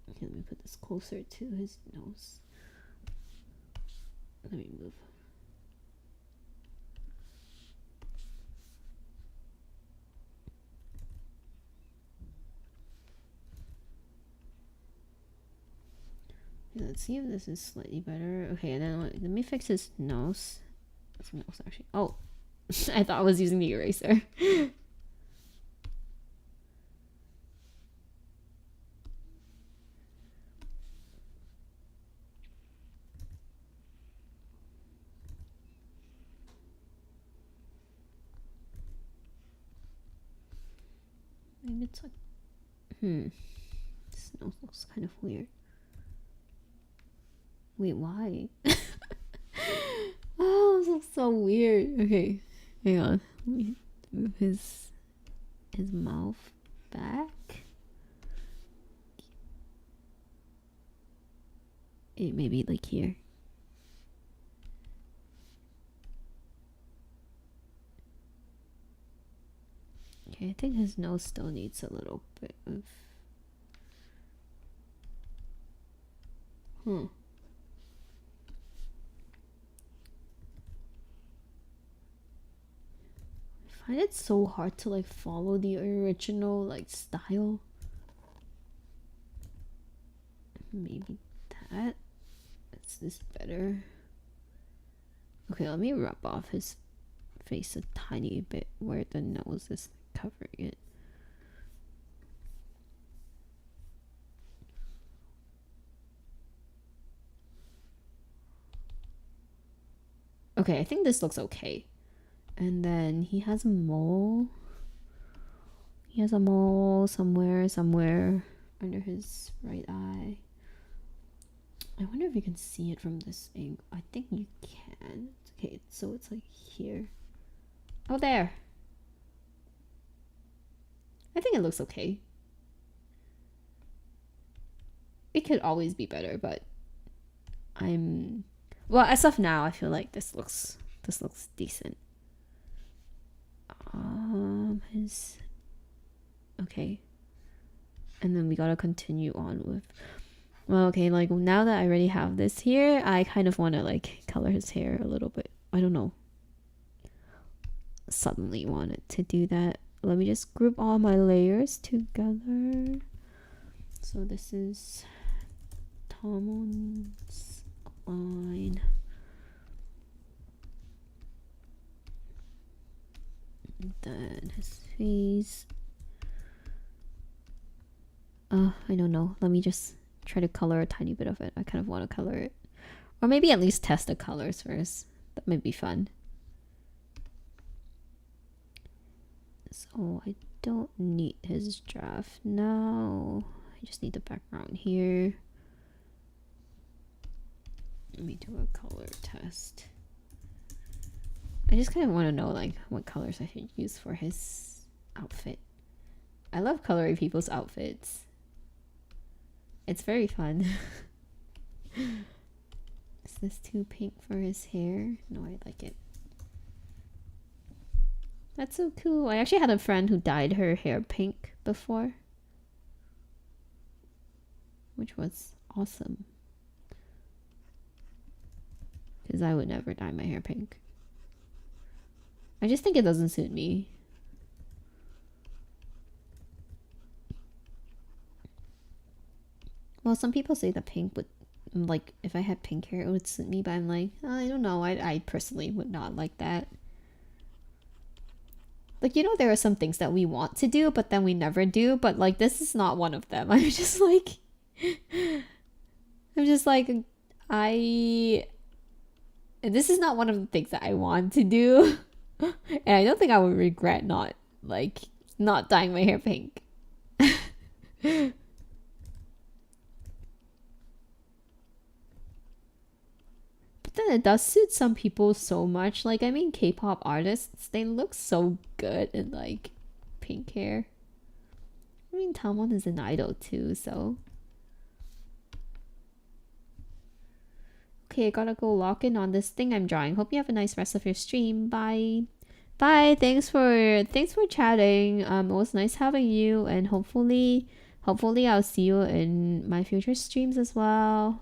Okay, let me put this closer to his nose. Let me move. Okay, let's see if this is slightly better. Okay, and then let me fix his nose. His nose actually. Oh, I thought I was using the eraser. Maybe it's like, this nose looks kind of weird. Wait, why? Oh, this looks so weird. Okay, hang on. Let me move his mouth back. It maybe like here. Okay, I think his nose still needs a little bit of. I find it so hard to like follow the original like style. Maybe that. Is this better? Okay, let me rub off his face a tiny bit where the nose is covering it. Okay, I think this looks okay. And then he has a mole. He has a mole somewhere under his right eye. I wonder if you can see it from this angle. I think you can. Okay, so it's like here. Oh, there. I think it looks okay. It could always be better, but I'm Well, as of now, I feel like this looks decent. His okay, and then we gotta continue on with. Well, okay, like now that I already have this here, I kind of want to like color his hair a little bit. I don't know. Suddenly wanted to do that. Let me just group all my layers together. So this is Tamon's line. And then his face. I don't know. Let me just try to color a tiny bit of it. I kind of want to color it. Or maybe at least test the colors first. That might be fun. So I don't need his draft now. I just need the background here. Let me do a color test. I just kind of want to know like what colors I should use for his outfit. I love coloring people's outfits. It's very fun. Is this too pink for his hair? No, I like it. That's so cool. I actually had a friend who dyed her hair pink before, which was awesome. Because I would never dye my hair pink. I just think it doesn't suit me. Well, some people say that pink would, like, if I had pink hair, it would suit me, but I'm like, I don't know. I personally would not like that. Like, you know, there are some things that we want to do, but then we never do. But, like, this is not one of them. I'm just like, this is not one of the things that I want to do. And I don't think I would regret not dyeing my hair pink. Then it does suit some people so much. Like, I mean, K-pop artists, they look so good in like pink hair. I mean, Tamon is an idol too, so. Okay, I gotta go lock in on this thing I'm drawing. Hope you have a nice rest of your stream. Bye. Bye. Thanks for chatting. It was nice having you, and hopefully I'll see you in my future streams as well.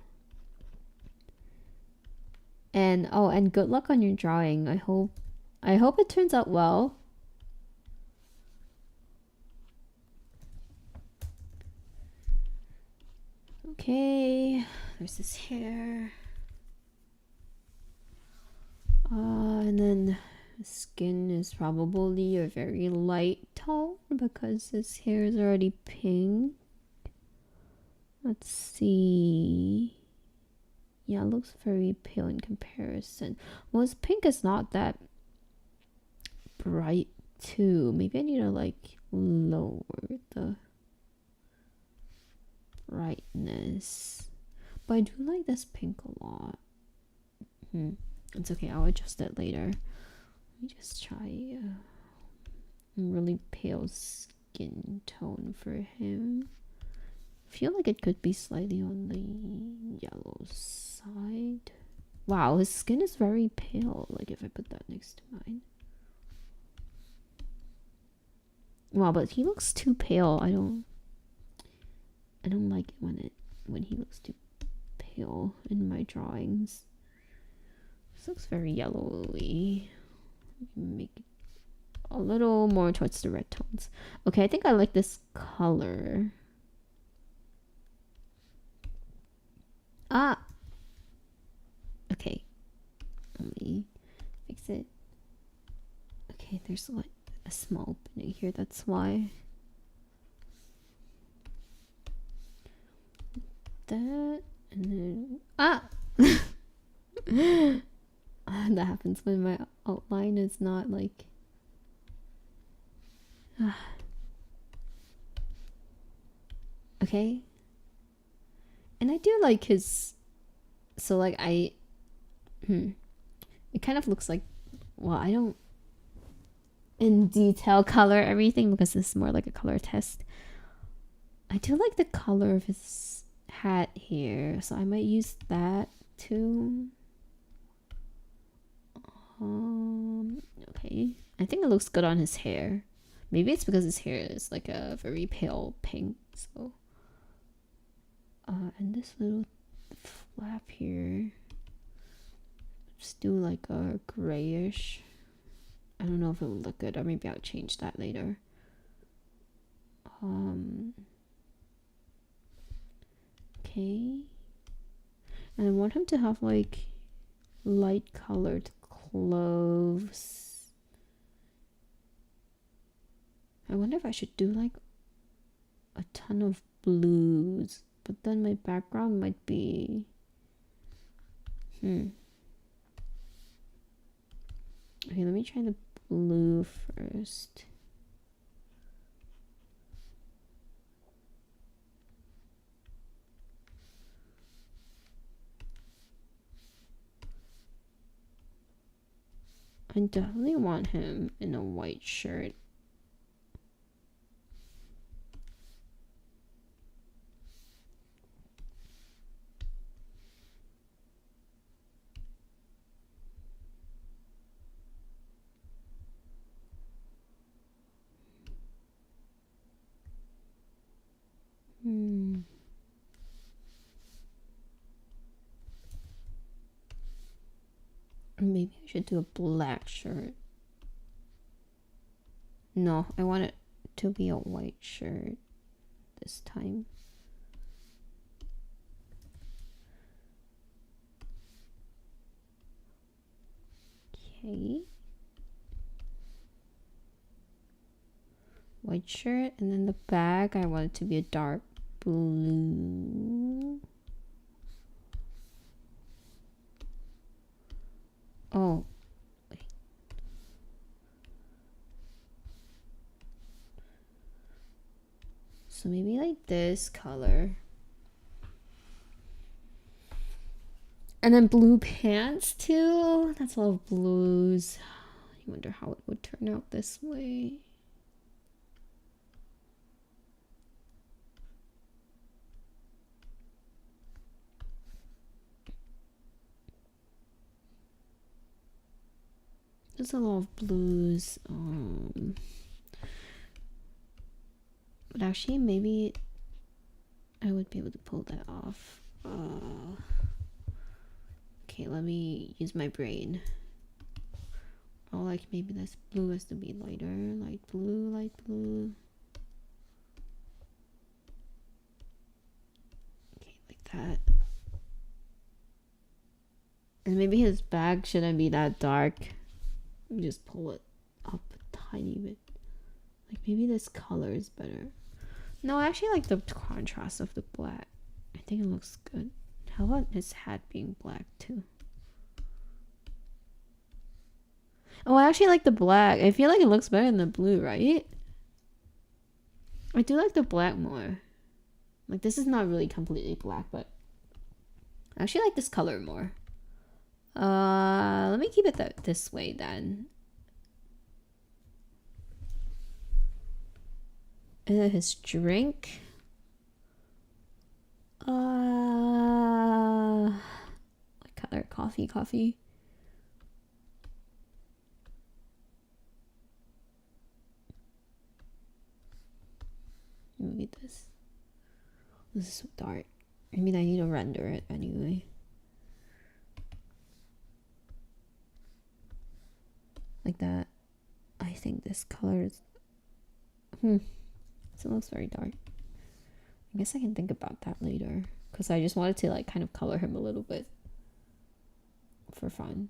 And and good luck on your drawing. I hope it turns out well. Okay, there's this hair. And then skin is probably a very light tone because his hair is already pink. Let's see. Yeah, it looks very pale in comparison. Well, his pink is not that bright too. Maybe I need to like lower the brightness. But I do like this pink a lot. It's okay, I'll adjust it later. Let me just try a really pale skin tone for him. I feel like it could be slightly on the yellow side. Wow, his skin is very pale. Like if I put that next to mine. Wow, but he looks too pale. I don't like it when he looks too pale in my drawings. This looks very yellowy. Make it a little more towards the red tones. Okay, I think I like this color. Okay, let me fix it. Okay, there's like a small opening here, that's why. That, and then that happens when my outline is not like okay. And I do like his, so like it kind of looks like, well, I don't in detail color everything because this is more like a color test. I do like the color of his hat here, so I might use that too. see. I think it looks good on his hair. Maybe it's because his hair is like a very pale pink. So, and this little flap here. Just do like a grayish. I don't know if it will look good, or maybe I'll change that later. Okay. And I want him to have like light colored clothes. I wonder if I should do like a ton of blues, but then my background might be okay, let me try the blue first. I definitely want him in a white shirt. Maybe I should do a black shirt. No, I want it to be a white shirt this time. Okay. White shirt, and then the bag, I want it to be a dark blue. Oh, wait. So maybe like this color. And then blue pants too. That's a lot of blues. I wonder how it would turn out this way. There's a lot of blues. But actually, maybe I would be able to pull that off. Okay, let me use my brain. Oh, like maybe this blue has to be lighter. Light blue, light blue. Okay, like that. And maybe his bag shouldn't be that dark. Just pull it up a tiny bit. Like maybe this color is better. No, I actually like the contrast of the black. I think it looks good. How about his hat being black too? Oh, I actually like the black. I feel like it looks better than the blue, right? I do like the black more. Like this is not really completely black, but I actually like this color more. Let me keep it this way then. And then his drink. What color? Coffee. Maybe this. This is so dark. I mean, I need to render it anyway. Like that. I think this color is so it looks very dark. I guess I can think about that later, because I just wanted to like kind of color him a little bit for fun.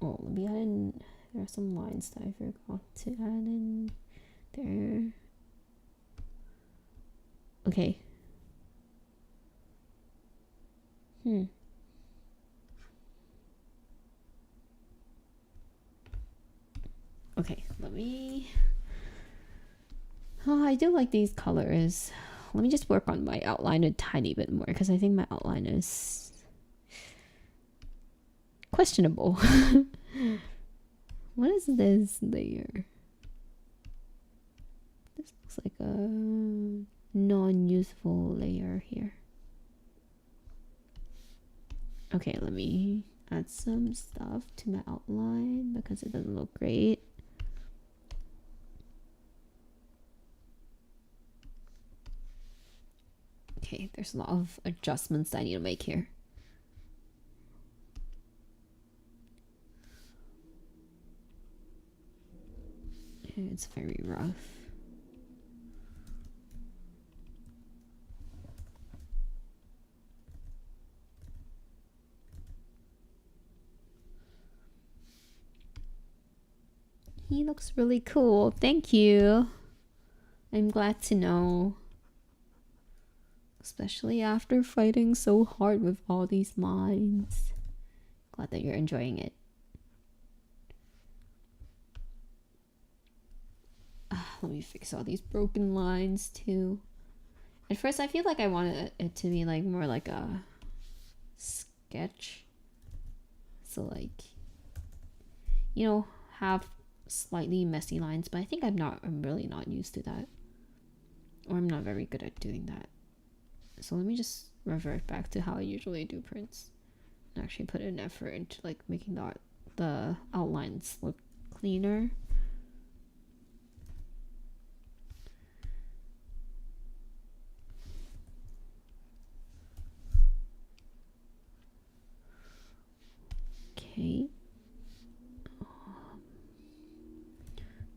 Oh, let me add in. There are some lines that I forgot to add in there. Okay. Okay, let me. Oh, I do like these colors. Let me just work on my outline a tiny bit more, because I think my outline is questionable. What is this layer? looks like a non-useful layer here. Okay, let me add some stuff to my outline because it doesn't look great. Okay, there's a lot of adjustments that I need to make here. It's very rough. He looks really cool. Thank you. I'm glad to know. Especially after fighting so hard with all these lines. Glad that you're enjoying it. Let me fix all these broken lines too. At first I feel like I wanted it to be like more like a sketch. So like, you know, have slightly messy lines, but I think I'm really not used to that. Or I'm not very good at doing that. So let me just revert back to how I usually do prints. And actually put an effort into like making the outlines look cleaner. Okay.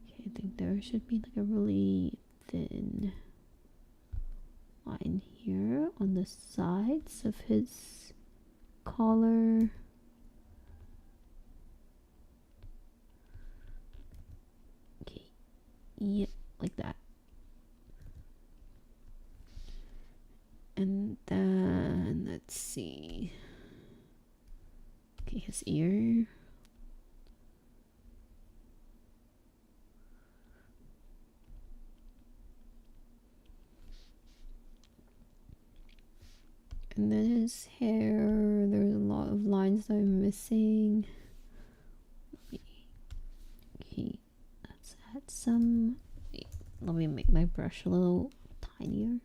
Okay, I think there should be like a really thin line here on the sides of his collar. Okay, yeah, like that. And then let's see. Okay, his ear. And then his hair, there's a lot of lines that I'm missing. Okay, let's add some. Let me make my brush a little tinier.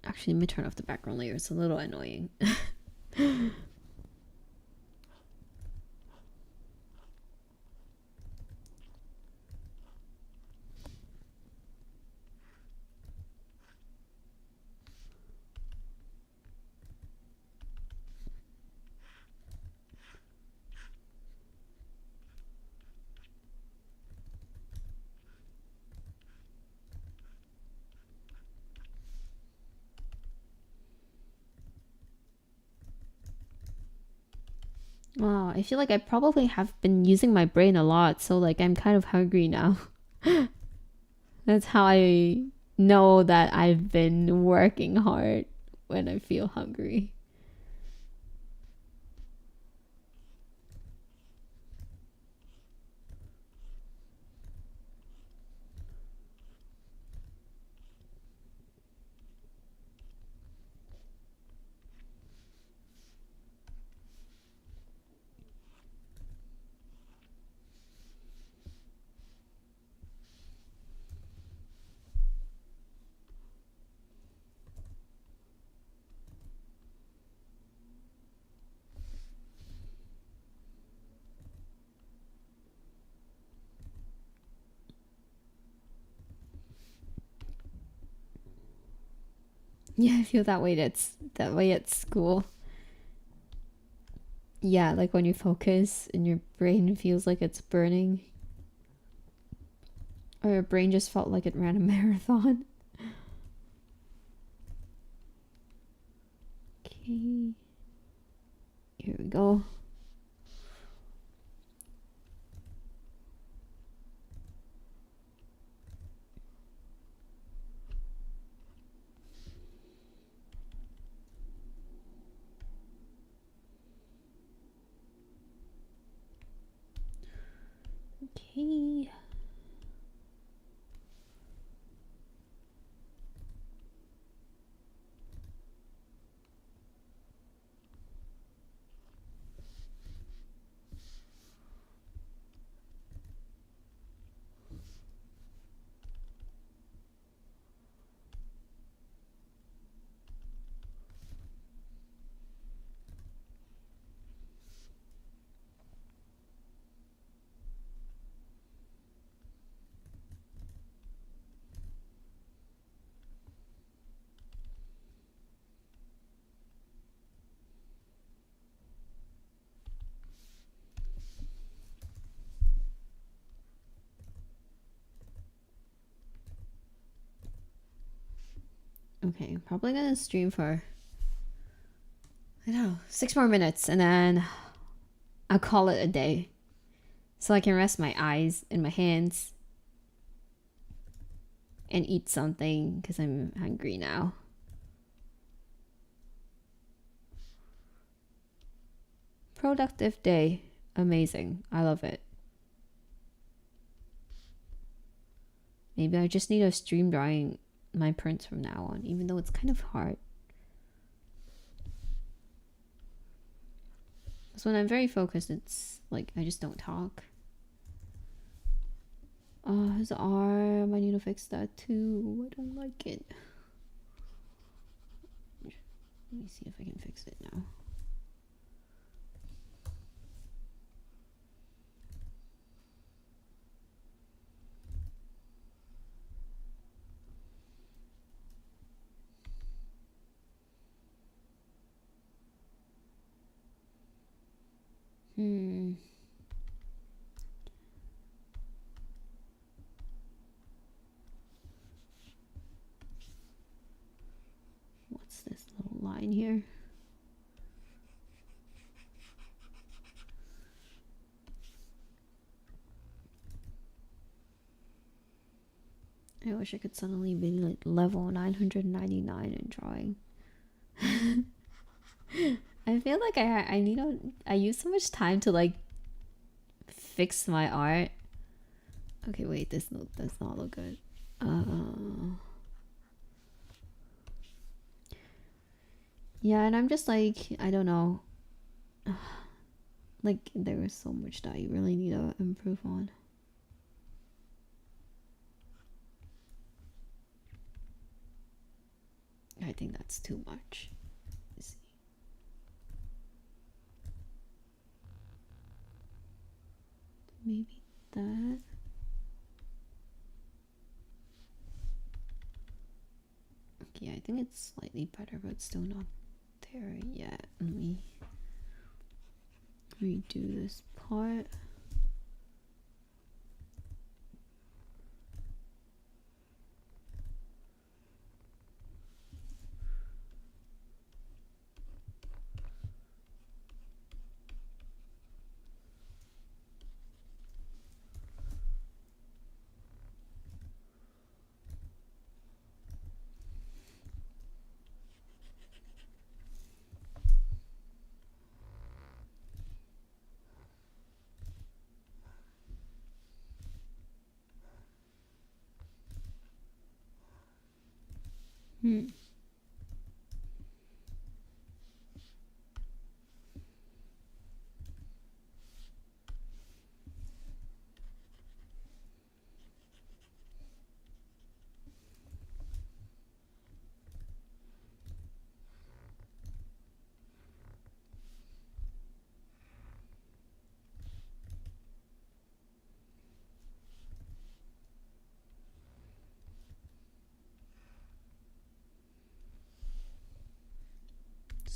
Actually, let me turn off the background layer. It's a little annoying. Wow, I feel like I probably have been using my brain a lot, so like I'm kind of hungry now. That's how I know that I've been working hard, when I feel hungry. Yeah, I feel that way. That way at school. Yeah, like when you focus and your brain feels like it's burning. Or your brain just felt like it ran a marathon. Okay. Here we go. Okay. Okay, probably gonna stream for, I don't know, 6 more minutes, and then I'll call it a day. So I can rest my eyes and my hands and eat something because I'm hungry now. Productive day. Amazing. I love it. Maybe I just need to stream drawing my prints from now on, even though it's kind of hard. Because when I'm very focused, it's like I just don't talk. Oh, his arm. I need to fix that too. I don't like it. Let me see if I can fix it now. What's this little line here? I wish I could suddenly be like level 999 in drawing. I feel like I need to, I use so much time to like fix my art. Okay, wait, this does not look good. Yeah, and I'm just like, I don't know. Like there is so much that I really need to improve on. I think that's too much. Let's see. Maybe that. Okay, I think it's slightly better, but still not there yet. Let me redo this part.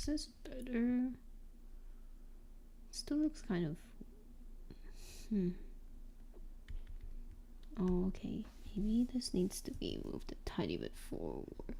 This is better. Still looks kind of. Oh, okay. Maybe this needs to be moved a tiny bit forward.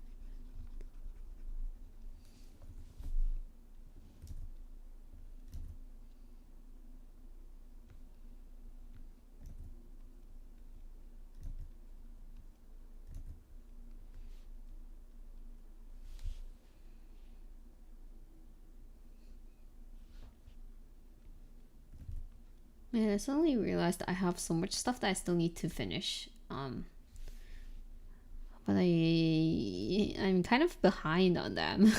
Man, I suddenly realized I have so much stuff that I still need to finish. But I'm kind of behind on them.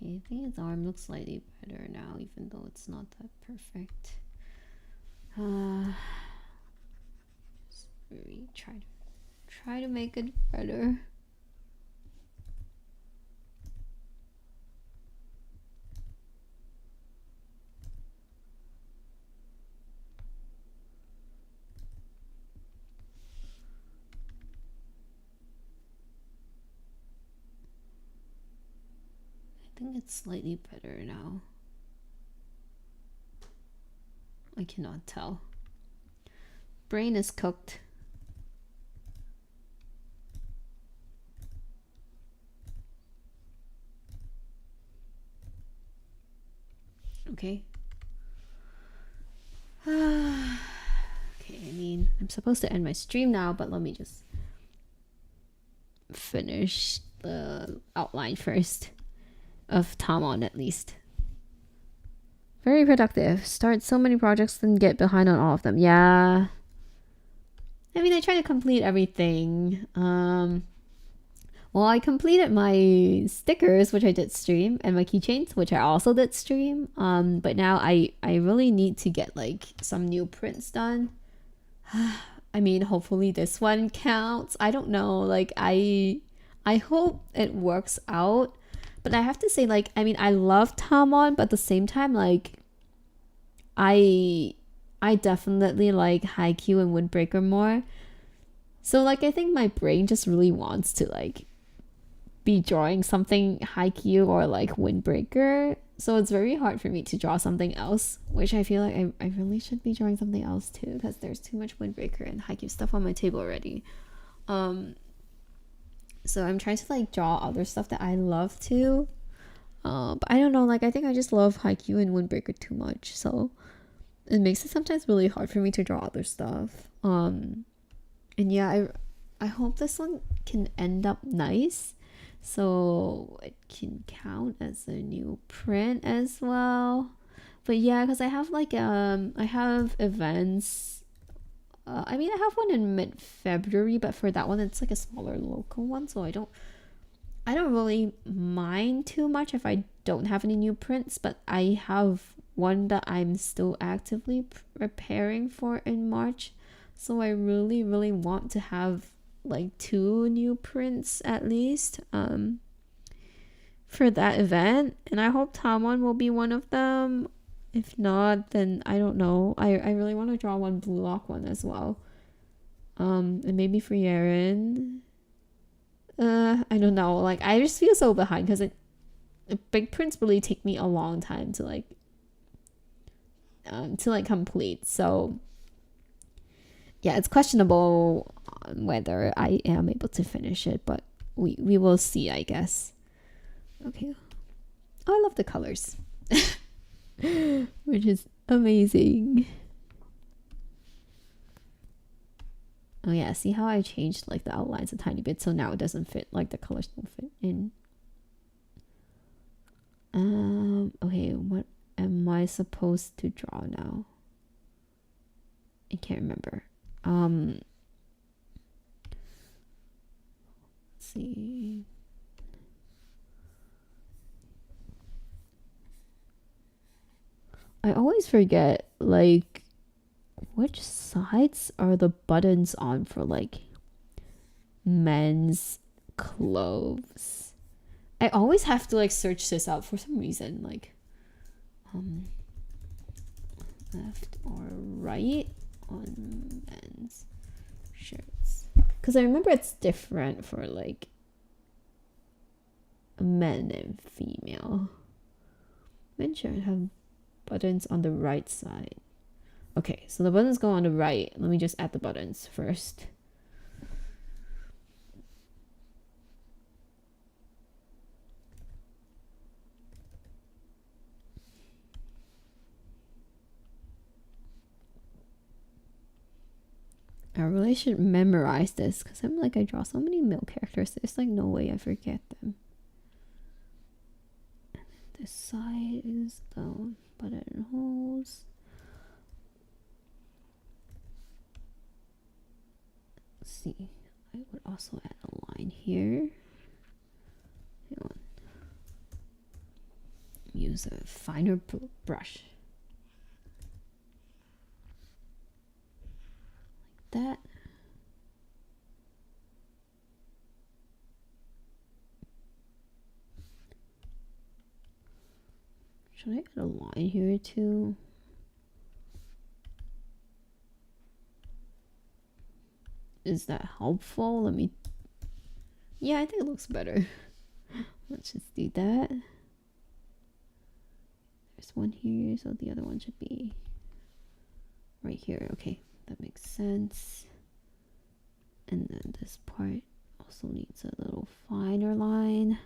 Okay, I think his arm looks slightly better now, even though it's not that perfect. Just really try to make it better. think it's slightly better now. I cannot tell. Brain is cooked. Okay. Okay, I mean, I'm supposed to end my stream now, but let me just finish the outline first of Tamon at least. Very productive. Start so many projects, then get behind on all of them. Yeah. I mean, I try to complete everything. Well, I completed my stickers, which I did stream, and my keychains, which I also did stream. But now I really need to get like some new prints done. I mean, hopefully this one counts. I don't know. Like I hope it works out. But I have to say, like, I mean, I love Tamon, but at the same time, like, I definitely like Haikyuu and Windbreaker more. So, like, I think my brain just really wants to, like, be drawing something Haikyuu or, like, Windbreaker. So it's very hard for me to draw something else, which I feel like I really should be drawing something else, too, because there's too much Windbreaker and Haikyuu stuff on my table already. So I'm trying to like draw other stuff that I love too. But I don't know, like I think I just love Haikyuu and Windbreaker too much. So it makes it sometimes really hard for me to draw other stuff. And yeah, I hope this one can end up nice. So it can count as a new print as well. But yeah, because I have like I have events. I mean, I have one in mid-February, but for that one, it's like a smaller local one, so I don't really mind too much if I don't have any new prints, but I have one that I'm still actively preparing for in March, so I really, really want to have like 2 new prints at least for that event, and I hope Tamon will be one of them. If not, then I don't know. I really want to draw one Blue Lock one as well. And maybe for Yaren. I don't know. Like, I just feel so behind because big prints really take me a long time to like complete. So yeah, it's questionable whether I am able to finish it, but we will see, I guess. Okay. Oh, I love the colors. Which is amazing. Oh yeah, see how I changed like the outlines a tiny bit, so now it doesn't fit, like the colors don't fit in. Okay, what am I supposed to draw now? I can't remember. Let's see. I always forget, like, which sides are the buttons on for, like, men's clothes. I always have to, like, search this out for some reason, like, left or right on men's shirts. Because I remember it's different for, like, men and female. Men shouldn't have buttons on the right side. Okay, so the buttons go on the right. Let me just add the buttons first. I really should memorize this because I'm like, I draw so many male characters. There's like no way I forget them. And then this side is the button holes. Let's see. I would also add a line here. Hang on. Use a finer brush. Like that. Should I add a line here too? Is that helpful? Yeah, I think it looks better. Let's just do that. There's one here, so the other one should be right here. Okay, that makes sense. And then this part also needs a little finer line.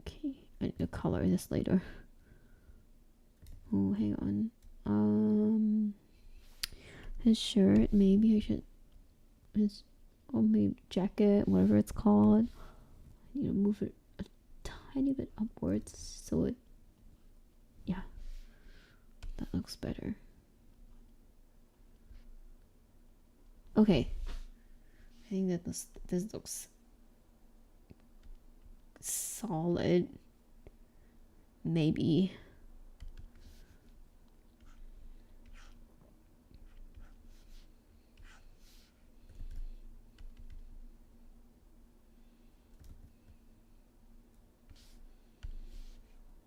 Okay, I need to color this later. Oh, hang on. His shirt, maybe I should, maybe jacket, whatever it's called. I need to move it a tiny bit upwards so it, yeah, that looks better. Okay, I think that this looks solid. Maybe.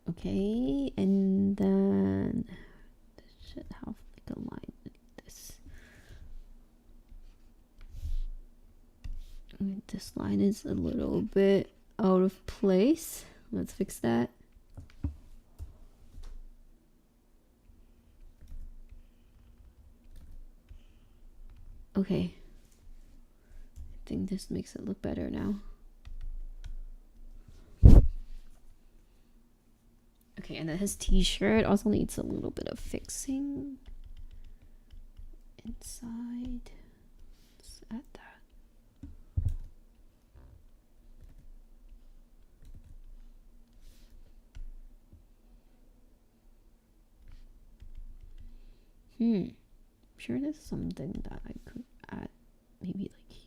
Okay, and then this should have like a line like this. And this line is a little bit out of place. Let's fix that. Okay. I think this makes it look better now. Okay, and then his t-shirt also needs a little bit of fixing inside. Let's add that. I'm sure there's something that I could add. Maybe like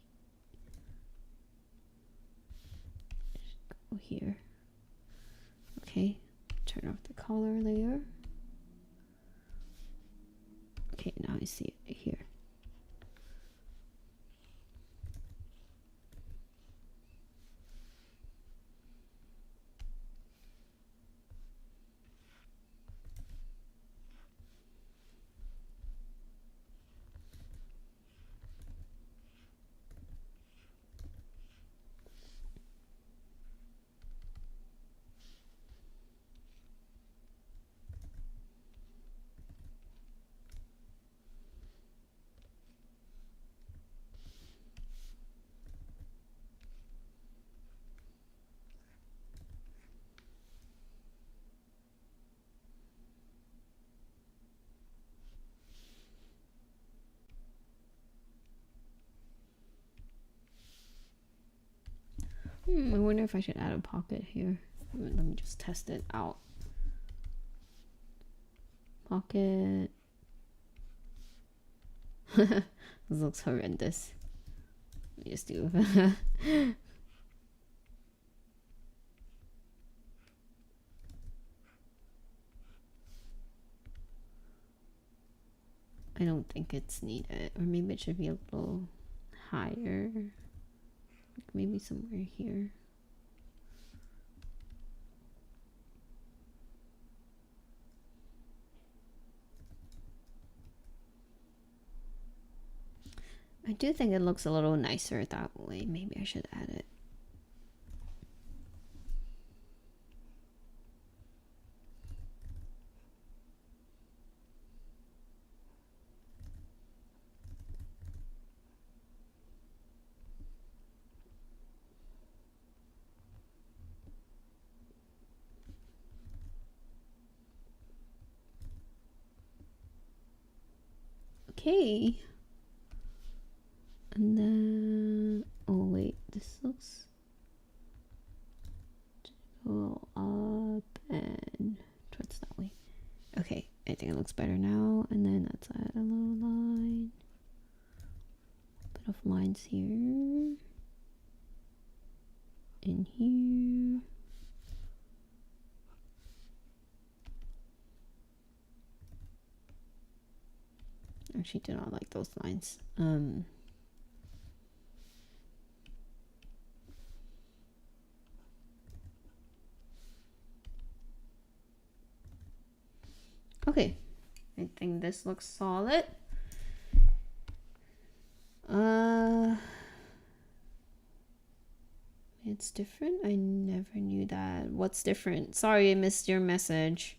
just go here. Okay, turn off the color layer. Okay, now I see it here. I wonder if I should add a pocket here. Let me just test it out. Pocket. This looks horrendous. Let me just do I don't think it's needed. Or maybe it should be a little higher. Maybe somewhere here. I do think it looks a little nicer that way. Maybe I should add it. Okay. And then, oh wait, this looks go up and towards that way. Okay, I think it looks better now. And then let's add a little line. A bit of lines here. In here. I actually do not like those lines. Okay, I I think this looks solid. It's different? I never knew that. What's different? Sorry, I missed your message.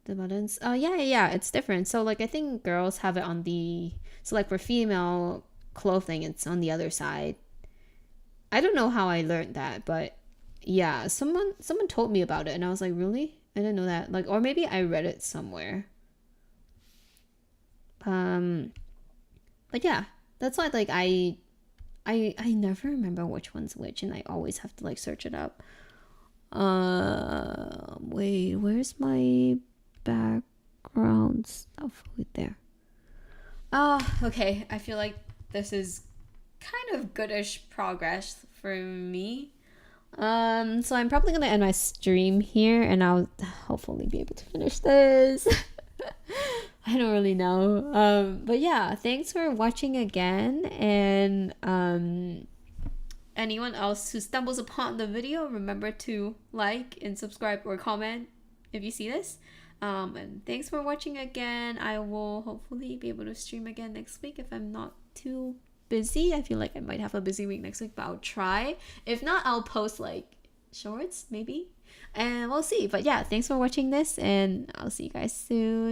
The buttons. Oh, yeah, it's different. So, like, I think girls have it on the... So, like, for female clothing, it's on the other side. I don't know how I learned that, but yeah, someone told me about it, and I was like, really? I didn't know that. Like, or maybe I read it somewhere. But yeah, that's why, like, I never remember which one's which, and I always have to, like, search it up. Wait, where's my background stuff? Wait, there. Okay. I feel like this is kind of goodish progress for me. So I'm probably gonna end my stream here, and I'll hopefully be able to finish this. I don't really know. But yeah, thanks for watching again, and anyone else who stumbles upon the video, remember to like and subscribe or comment if you see this. And thanks for watching again. I will hopefully be able to stream again next week if I'm not too busy. I feel like I might have a busy week next week, but I'll try. If not, I'll post like shorts maybe, and we'll see. But yeah, thanks for watching this, and I'll see you guys soon.